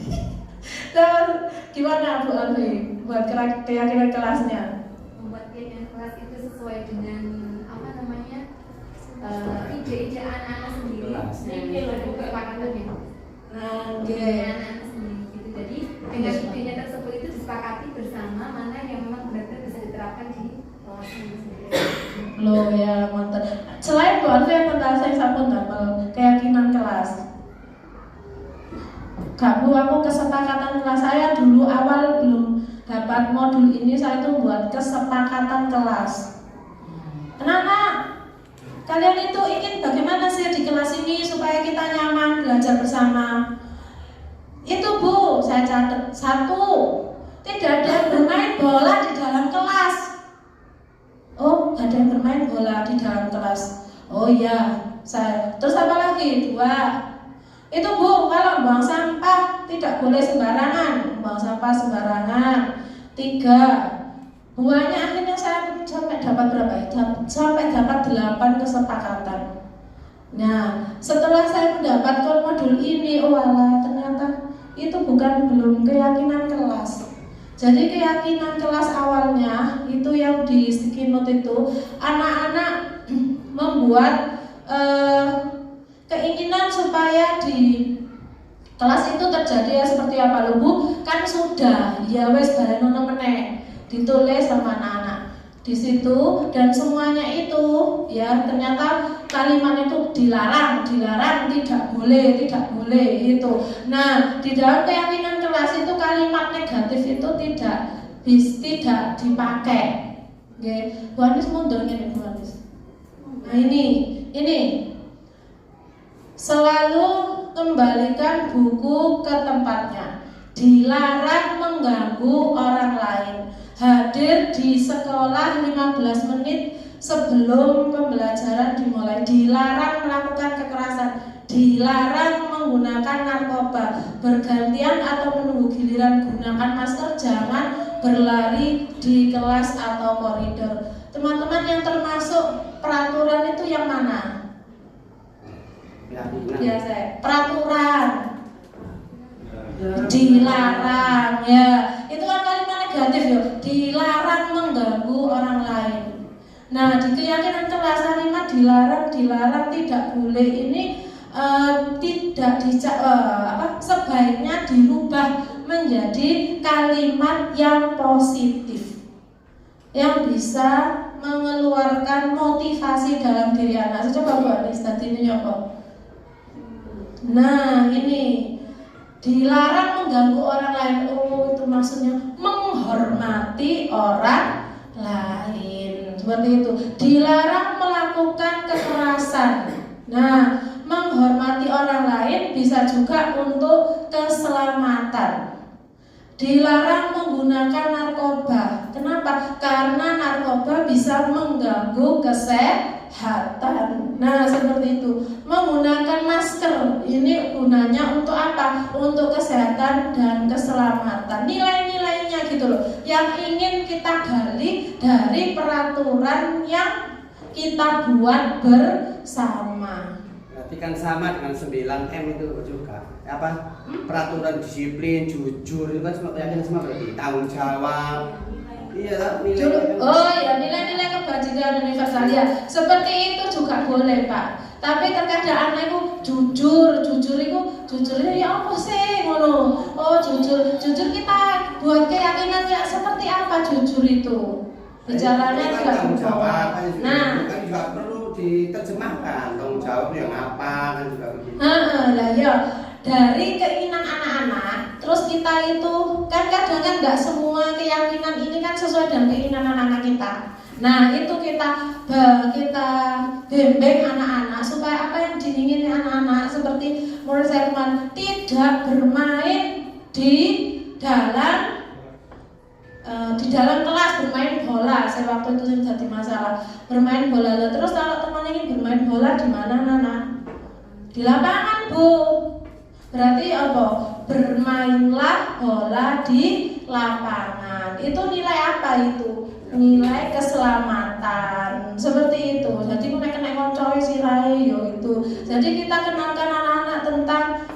Dan gimana Bu Alfi buat keyakinan kelasnya? Membuat keyakinan kelas itu sesuai dengan ide-ide anak-anak sendiri. Kesepakatannya. Anak-anak sendiri. Gitu. Jadi dengan idenya tersebut itu disepakati bersama mana yang memang benar-benar bisa diterapkan di kelas sendiri. Loh ya mantap. Selain Bu Alfi yang tentang saya sampun damel keyakinan kelas. Gak Bu, aku kesepakatan kelas saya dulu awal belum dapat modul ini saya tuh buat kesepakatan kelas. Anak-anak, kalian itu ingin bagaimana sih di kelas ini supaya kita nyaman belajar bersama? Itu Bu, saya catat. 1, tidak ada yang bermain bola di dalam kelas. Oh, gak ada yang bermain bola di dalam kelas. Oh iya, saya. Terus apa lagi? 2, itu Bu, kalau buang sampah tidak boleh sembarangan. Buang sampah sembarangan. 3, buahnya akhirnya saya sampai dapat berapa? Sampai dapat 8 kesepakatan. Nah, setelah saya mendapatkan modul ini, oh alah, ternyata itu belum keyakinan kelas. Jadi keyakinan kelas awalnya itu yang di sticky note itu anak-anak membuat keinginan supaya di kelas itu terjadi ya seperti apa lho Bu? Kan sudah ya wes bareng meneh ditulis sama anak-anak di situ dan semuanya itu ya ternyata kalimat itu dilarang, tidak boleh itu. Nah, di dalam keyakinan kelas itu kalimat negatif itu tidak dipakai. Oke, Bu Anis mundur ini Bu Anis. Nah, ini selalu kembalikan buku ke tempatnya. Dilarang mengganggu orang lain. Hadir di sekolah 15 menit sebelum pembelajaran dimulai. Dilarang melakukan kekerasan. Dilarang menggunakan narkoba. Bergantian atau menunggu giliran gunakan masker. Jangan berlari di kelas atau koridor. Teman-teman yang termasuk peraturan itu yang mana? Biasa. Peraturan. Dilarang ya. Itu kan kalimat negatif ya. Dilarang mengganggu orang lain. Nah, di keyakinan kelas kalimat dilarang tidak boleh ini sebaiknya dirubah menjadi kalimat yang positif yang bisa mengeluarkan motivasi dalam diri anak. Coba Bu Anis tadi ini nyoba. Nah, ini dilarang mengganggu orang lain. Oh, itu maksudnya menghormati orang lain. Seperti itu. Dilarang melakukan kekerasan. Nah, menghormati orang lain bisa juga untuk keselamatan. Dilarang menggunakan narkoba. Kenapa? Karena narkoba bisa mengganggu kesehatan. Nah, seperti itu. Menggunakan masker ini gunanya untuk apa? Untuk kesehatan dan keselamatan. Nilai-nilainya gitu loh. Yang ingin kita gali dari peraturan yang kita buat bersama. Berarti kan sama dengan 9M itu juga. Apa? Peraturan disiplin, jujur itu kan semua keyakinan semua berarti tanggung jawab. Iya, nilai. Oh ya, nilai-nilai kebajikan universal ya. Seperti itu juga boleh, Pak. Tapi terkadang anak itu jujur ya apa sih ngono. Oh, jujur kita buat keyakinan ya seperti apa jujur itu. Bicaranya juga tanggung jawab. Nah, kan juga perlu diterjemahkan tanggung jawab yang apa kan juga begitu. Lah ya. Dari keinginan anak-anak, terus kita itu kan kadang kan nggak semua keyakinan ini kan sesuai dengan keinginan anak-anak kita. Nah, itu kita bimbing anak-anak supaya apa yang diingini anak-anak seperti menurut saya teman tidak bermain di dalam kelas bermain bola. Saya waktu itu jadi masalah bermain bola. Terus kalau teman ini bermain bola di mana Nana? Di lapangan Bu. Berarti apa? Bermainlah bola di lapangan. Itu nilai apa itu? Nilai keselamatan. Seperti itu. Jadi kena koncoy sirai yo itu. Jadi kita kenalkan anak-anak tentang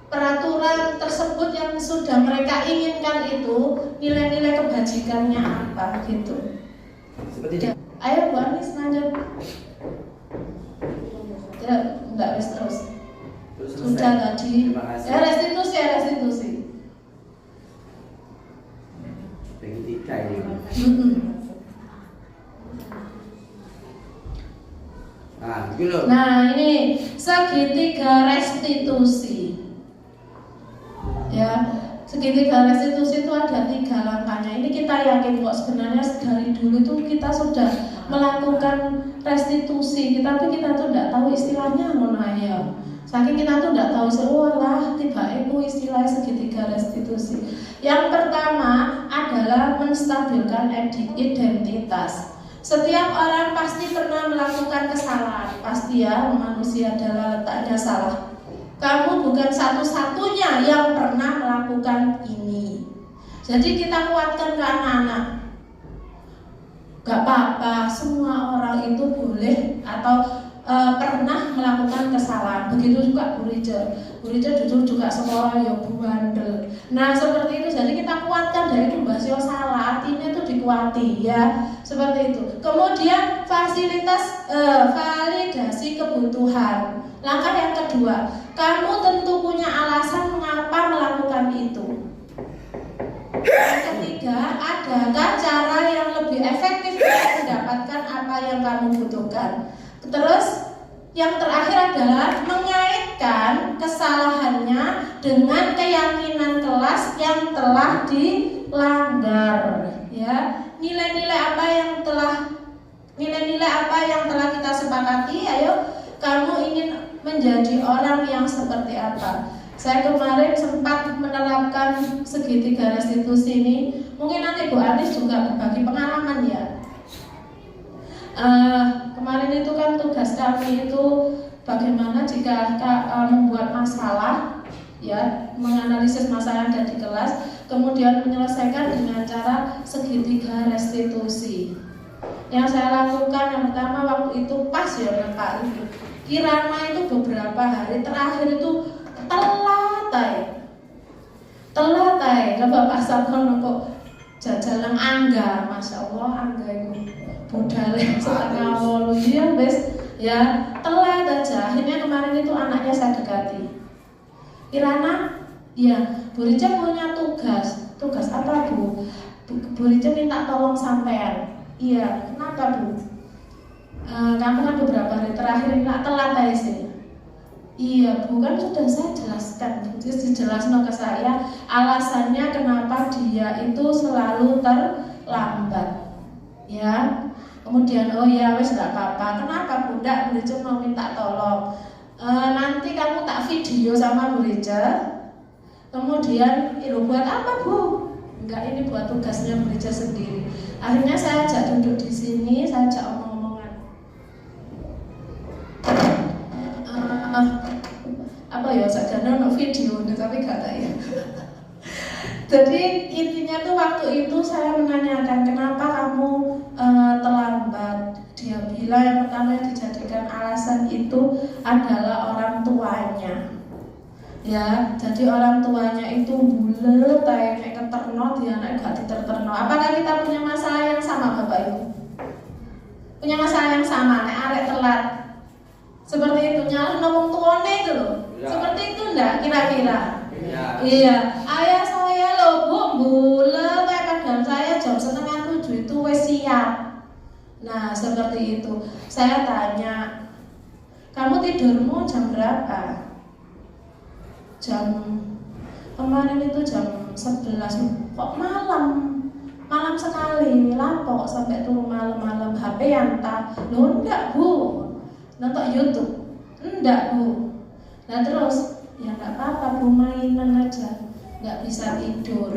peraturan tersebut yang sudah mereka inginkan itu nilai-nilai kebajikannya apa gitu. Seperti itu. Ayo Bu Anis lanjut. Enggak terus. Sudah tadi. Restitusi. Yang ketiga ini. Nah, ini segitiga restitusi. Ya, segitiga restitusi itu ada 3 langkahnya. Ini kita yakin kok sebenarnya dari dulu itu kita sudah melakukan restitusi, tapi kita tuh tidak tahu istilahnya mana ya. Saking kita tuh tidak tahu seolah tiba itu istilah segitiga restitusi. Yang pertama adalah menstabilkan identitas. Setiap orang pasti pernah melakukan kesalahan, pasti ya, manusia adalah letaknya salah. Kamu bukan satu-satunya yang pernah melakukan ini. Jadi kita kuatkan ke anak-anak. Gak apa-apa, semua orang itu boleh atau pernah melakukan kesalahan. Begitu juga Bu Rica jujur juga sekolah ya bandel. Nah seperti itu, jadi kita kuatkan dari itu bahas yang salah, artinya itu dikuati ya, seperti itu. Kemudian validasi kebutuhan. Langkah yang kedua, kamu tentu punya alasan mengapa melakukan itu. Yang ketiga, adakah cara yang lebih efektif untuk mendapatkan apa yang kamu butuhkan. Terus yang terakhir adalah mengaitkan kesalahannya dengan keyakinan kelas yang telah dilanggar. Ya, nilai-nilai apa yang telah kita sepakati? Ayo, kamu ingin menjadi orang yang seperti apa? Saya kemarin sempat menerapkan segitiga restitusi ini. Mungkin nanti Bu Anis juga berbagi pengalaman ya. Kemarin itu kan tugas kami itu bagaimana jika membuat masalah, ya, menganalisis masalah yang ada di kelas, kemudian menyelesaikan dengan cara segitiga restitusi. Yang saya lakukan yang pertama waktu itu pas ya Pak itu, Kirana itu beberapa hari terakhir itu telat. Coba Pak Sabon kok jajalan Angga, Masya Allah Angga itu budal setengah wolu dia bes ya telat aja. Akhirnya kemarin itu anaknya saya dekati. Kirana, iya Bu Rica punya tugas apa Bu? Bu Rica minta tolong sampean. Iya, kenapa Bu? Kamu kan beberapa hari terakhir nggak telat aja sih. Iya Bu, kan sudah saya jelaskan. Terus dijelaskan ke saya alasannya kenapa dia itu selalu terlambat. Ya. Kemudian oh ya wes nggak apa-apa. Kenapa Bu? Nggak, Bu Rica mau minta tolong. Nanti kamu tak video sama Bu Rica. Kemudian buat apa Bu? Enggak, ini buat tugasnya Bu Rica sendiri. Akhirnya saya ajak duduk di sini, saya ajak omong-omongan. Apa ya? Saya nonton video, tapi gak tahu ya. Jadi intinya tuh waktu itu saya menanyakan kenapa kamu terlambat. Dia bilang yang pertama yang dijadikan alasan itu adalah orang tuanya. Ya, jadi orang tuanya itu bulet, kayak keterno, dia anak gak diterterno. Apakah kita punya masalah yang sama Bapak Ibu? Punya masalah yang sama, nek arek telat. Seperti itu nyalahno wong tuane itu loh. Ya. Seperti itu enggak kira-kira? Ya. Iya, ayah saya loh Bu, bulet kayak padahal saya jam 6:30 itu wes siap. Nah, seperti itu. Saya tanya, kamu tidurmu jam berapa? Kemarin itu jam 11. Kok malam sekali, lapo kok sampai turun malam HP yang tak. Loh enggak Bu, nonton YouTube. Enggak Bu. Nah terus ya enggak apa-apa Bu, mainan aja, enggak bisa tidur.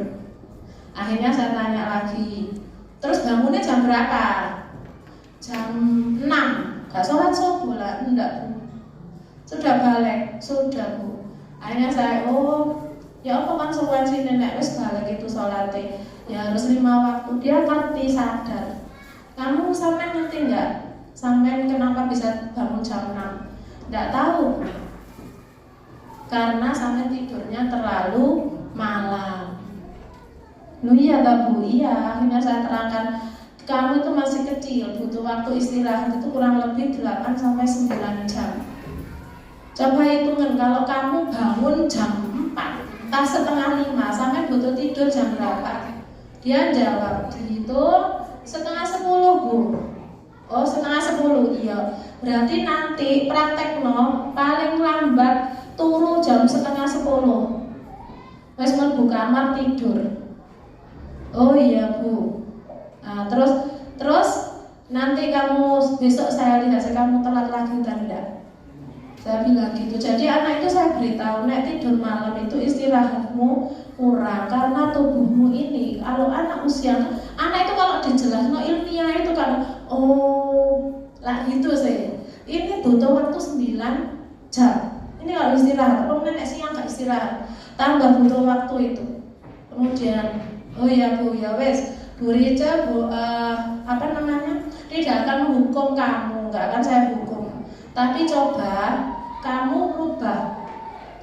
Akhirnya saya tanya lagi, terus bangunnya jam berapa? Jam 6. Gak sholat subuh lah? Enggak Bu. Sudah balik? Sudah Bu. Akhirnya saya, ya apa konsekuensi nenek wis balik itu sholatnya ya harus 5 waktu. Dia ngerti, sadar. Kamu sampai ngerti enggak? Sampai kenapa bisa bangun jam 6? Enggak tahu. Karena sampai tidurnya terlalu malam. Lu iya tak Bu? Iya. Akhirnya saya terangkan, kamu itu masih kecil, butuh waktu istirahat itu kurang lebih 8 sampai 9 jam. Coba hitungan kalau kamu bangun jam 4, entah setengah 5, sampai butuh tidur jam berapa? Dia jawab, itu setengah 10 Bu. Oh setengah 10, iya. Berarti nanti praktekno paling lambat turu jam setengah 10. Wes mlebu kamar tidur. Oh iya Bu. Nah, terus nanti kamu besok saya lihat kamu telat lagi dan enggak. Saya bilang gitu. Jadi anak itu saya beritahu, nek tidur malam itu istirahatmu kurang karena tubuhmu ini. Kalau anak usia, anak itu kalau dijelaskan ilmiah itu kan, lah gitu sih. Ini butuh waktu 9 jam. Ini kalau istirahat, kalau nenek siang nggak istirahat, tambah butuh waktu itu. Kemudian, oh ya Bu, ya wes. Bu Rica, tidak akan menghukum kamu, nggak akan saya hukum. Tapi coba kamu rubah,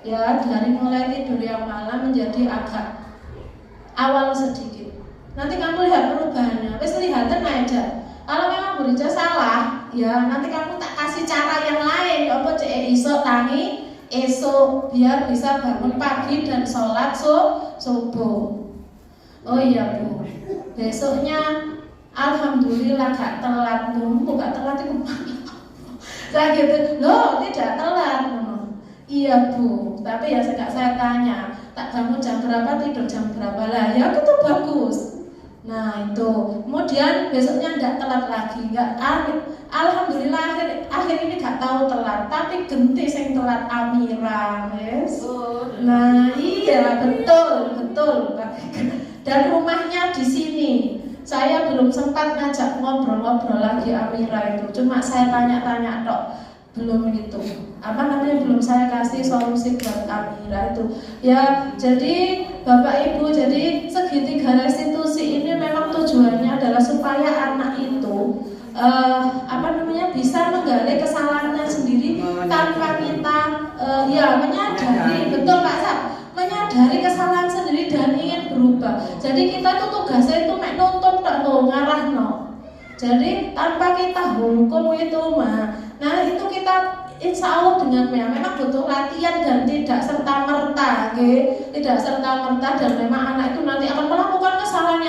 ya, dari mulai tidur yang malam menjadi agak awal sedikit. Nanti kamu lihat perubahannya. Wes lihatan aja. Kalau memang Bu Rica salah, ya nanti kamu tak kasih cara yang lain. Apa cek iso tangi esok biar bisa bangun pagi dan sholat subuh. Oh iya Bu, besoknya alhamdulillah gak telat. Gak telat itu saya gitu, loh tidak telat. Iya Bu, tapi ya saya tanya, tak kamu jam berapa, tidur jam berapa lah? Ya itu bagus. Nah itu, kemudian besoknya tidak telat lagi, nggak. Alhamdulillah akhir ini gak tahu telat, tapi genti sing telat Amira, yes. Nah iya betul. Dan rumahnya di sini. Saya belum sempat ngajak ngobrol-ngobrol lagi Amira itu. Cuma saya tanya-tanya dok, belum itu. Belum saya kasih solusi buat Amira itu. Ya, jadi Bapak Ibu, jadi segitiga restitusi ini memang tujuannya adalah supaya anak itu bisa menggali kesalahannya sendiri tanpa kita menyadari, betul Pak Sab, menyadari kesalahan sendiri dan ingin berubah. Jadi kita tuh tugasnya itu nuntut ngarahno. Jadi tanpa kita hukum itu nah itu kita insya Allah dengan memang butuh latihan dan tidak serta merta, dan memang anak itu nanti akan melakukan kesalahan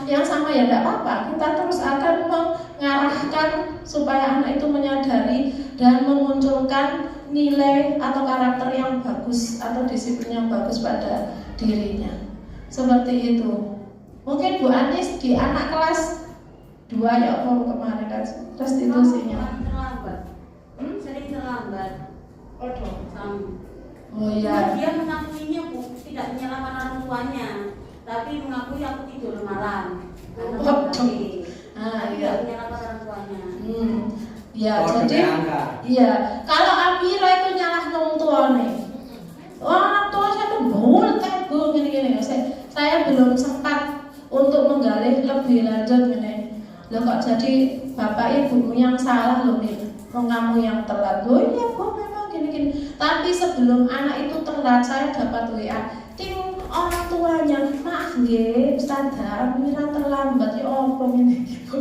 yang sama ya tidak apa-apa. Kita terus akan mengarahkan supaya anak itu menyadari dan memunculkan nilai atau karakter yang bagus atau disiplin yang bagus pada dirinya. Seperti itu. Mungkin Bu Anis di anak kelas 2 ya kemarin kan restitusinya. Sering terlambat. Oh iya. Dia mengakuinya Bu, tidak menyalahkan orang tuanya, tapi mengakui aku tidur malam. Iya. Menyalahkan orang tuanya. Ya, jadi iya, kalau Amira itu nyalah orang tuane. Orang tua saya tuh bul gini. Saya belum sempat untuk menggali lebih lanjut gini. Loh kok jadi bapak ibumu yang salah loh nih, kamu yang telat. Loh iya Bu memang gini. Tapi sebelum anak itu telat saya dapat WA, ting orang tuanya, maaf nggih Ustazah, Amira terlambat ya opo ngene iki Bu.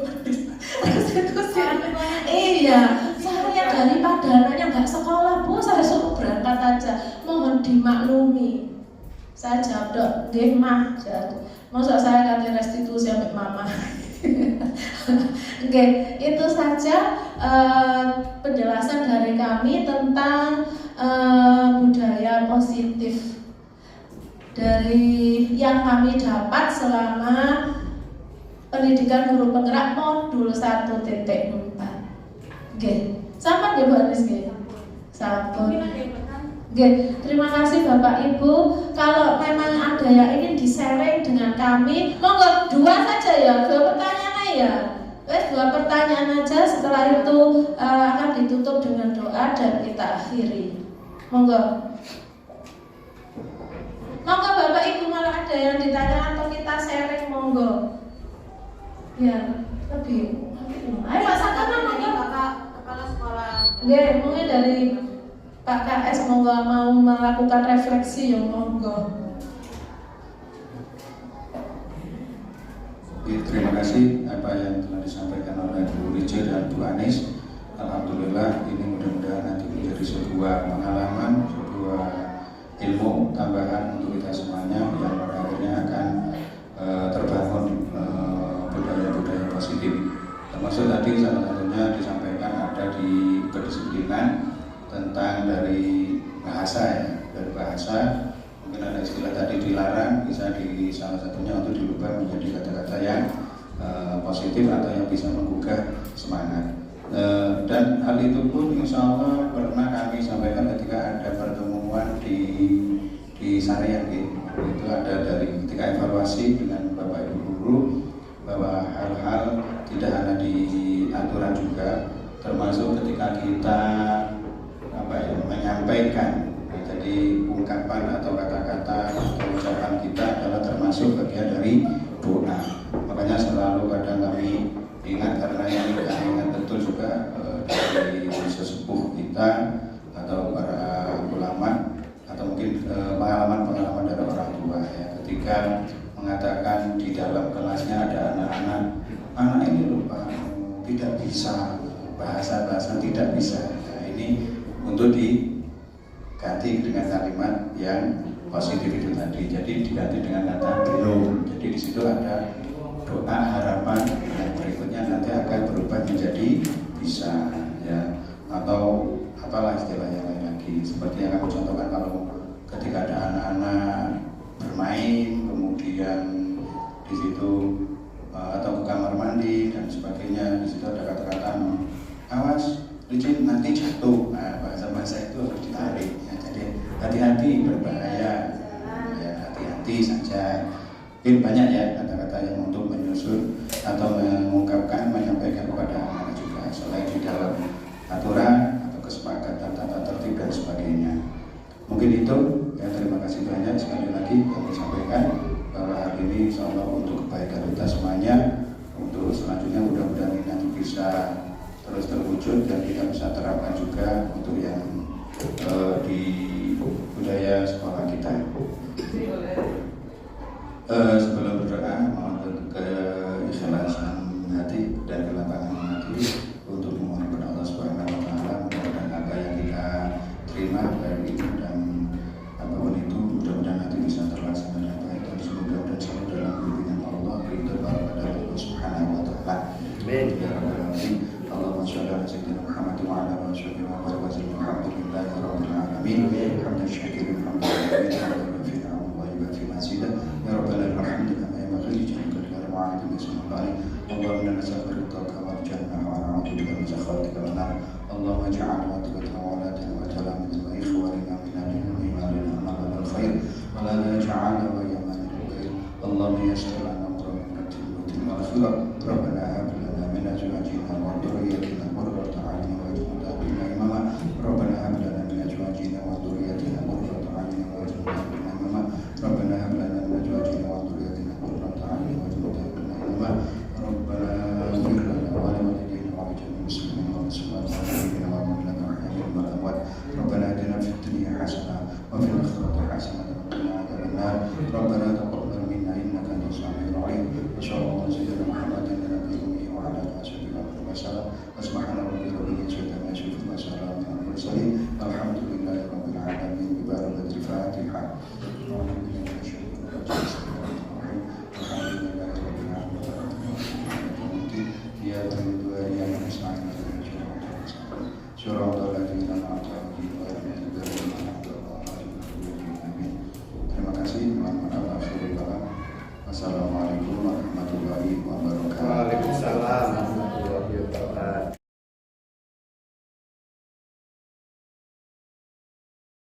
Iya, saya daripada anaknya nggak sekolah Bu, saya suruh berangkat aja. Mohon dimaklumi. Saya jawab dok, nggih mah. Masa saya kata restitusi sampai mama. Oke, itu saja penjelasan dari kami tentang budaya positif dari yang kami dapat selama pendidikan guru penggerak modul 1.4. Oke, sama nggih Bu Anis nggih? Sampun. Oke, terima kasih Bapak Ibu. Kalau memang ada yang ingin di-sharing dengan kami, monggo 2 saja ya, 2 pertanyaan ya. Wes 2 pertanyaan aja, setelah itu akan ditutup dengan doa dan kita akhiri. Monggo. Monggo Bapak Ibu, kalau ada yang ditanya atau kita sharing monggo. Ya, lebih. Ayo Pak Sakana monggo. Kepala sekolah. Nggih, mungkin dari Pak KS mau melakukan refleksi yang monggo. Terima kasih apa yang telah disampaikan oleh Bu Rica dan Bu Anis. Alhamdulillah ini mudah-mudahan nanti menjadi sebuah pengalaman, sebuah ilmu tambahan untuk kita semuanya yang pada akhirnya akan terbangun budaya-budaya positif. Termasuk tadi salah satunya disampaikan ada di kedisiplinan tentang dari bahasa ya, dari bahasa mungkin ada istilah tadi dilarang, bisa di salah satunya untuk dirubah menjadi kata-kata yang positif atau yang bisa menggugah semangat. Dan hal itu pun insya Allah pernah kami sampaikan ketika ada pertemuan di Sarian itu ada dari ketika evaluasi dengan Bapak Ibu guru bahwa hal-hal tidak hanya di aturan juga, termasuk ketika kita menyampaikan, jadi ungkapan atau kata-kata atau ucapan kita adalah termasuk bagian dari doa. Makanya ketika mengatakan di dalam kelasnya ada anak ini lupa, tidak bisa bahasa tidak bisa. Nah, ini untuk diganti dengan kalimat yang positif itu tadi. Jadi diganti dengan kata belum. Jadi di situ ada doa harapan yang berikutnya nanti akan berubah menjadi bisa, ya, atau apalah istilah yang lain lagi. Seperti yang aku contohkan, kalau ketika ada anak-anak bermain kemudian di situ atau ke kamar mandi dan sebagainya, di situ ada kata-kata awas licin nanti jatuh. Nah, bahasa-bahasa itu harus ditarik, ya. Jadi hati-hati berbahaya, ya, hati-hati saja. Mungkin banyak ya kata-kata yang untuk menyusun atau mengungkapkan, menyampaikan kepada anak juga, selain di dalam aturan atau kesepakatan tata tertib dan sebagainya. Mungkin itu, ya, terima kasih banyak. Sekali lagi kami sampaikan bahwa hari ini insya Allah untuk kebaikan kita semuanya, untuk selanjutnya mudah-mudahan ini nanti bisa terus terwujud dan kita bisa terapkan juga untuk yang di budaya sekolah kita. Sebelum berdoa, mohon keikhlasan hati dan kelapangan hati untuk memohon kepada Allah Subhanahu wa Ta'ala, mudah-mudahan apa yang kita terima baik itu dan apapun itu mudah-mudahan nanti bisa terlaksana dengan baik dan semoga dan selalu dalam bimbingan Allah, ridho kepada Allah Subhanahu wa Ta'ala. Amin. Ya Rabbal Alamin. Allahumma shalli ala sayyidina Muhammad wa ala alihi wa sahbihi wa barik. Alhamdulillahi rabbil alamin. Hamdan syakiran hamdan ya Rabbana alhamdulillah ya maghfir jannaka ya ma'adim bismillah. Allahumma nas'aluka wal jannah wa na'udzu bika min sakhatika wan nar. Allahumma ij'al wa'daka wa la ta'ala min ikhwanina min al-iman wal khair wa la taj'al wa yaman al-khair. Allahumma yassir lana amrana wa maghfirah. Rabbana hab lana min azwajina wa dhurriyyatina qurrata a'yun waj'alna lana imama. Rabbana hab lana min azwajina wa dhurriyyatina qurrata a'yun waj'alna lana imama. Rabbana hab lana min azwajina wa dhurriyyatina qurrata a'yun waj'alna lana imama. Rabbana ighfir lana wa li walidayna wa li jami'il muslimin wal muslimat wa ahina wa amwatana wa ahina wal amwat. Rabbana atina fid dunya hasanah wa fil akhirati hasanah wa qina adzaban nar. Rabbana taqabbal minna innaka antas samiul 'alim. Sallallahu alaihi wa Muhammadin nabiyyi wa ala alihi wa sallam. Subhana rabbika rabbil izzati amma yasifun wa salamun 'alal mursalin. Alhamdulillahi rabbil alamin. Bi barakatil Fatihah. Terima kasih. Wassalamualaikum warahmatullahi wabarakatuh. Waalaikumsalam.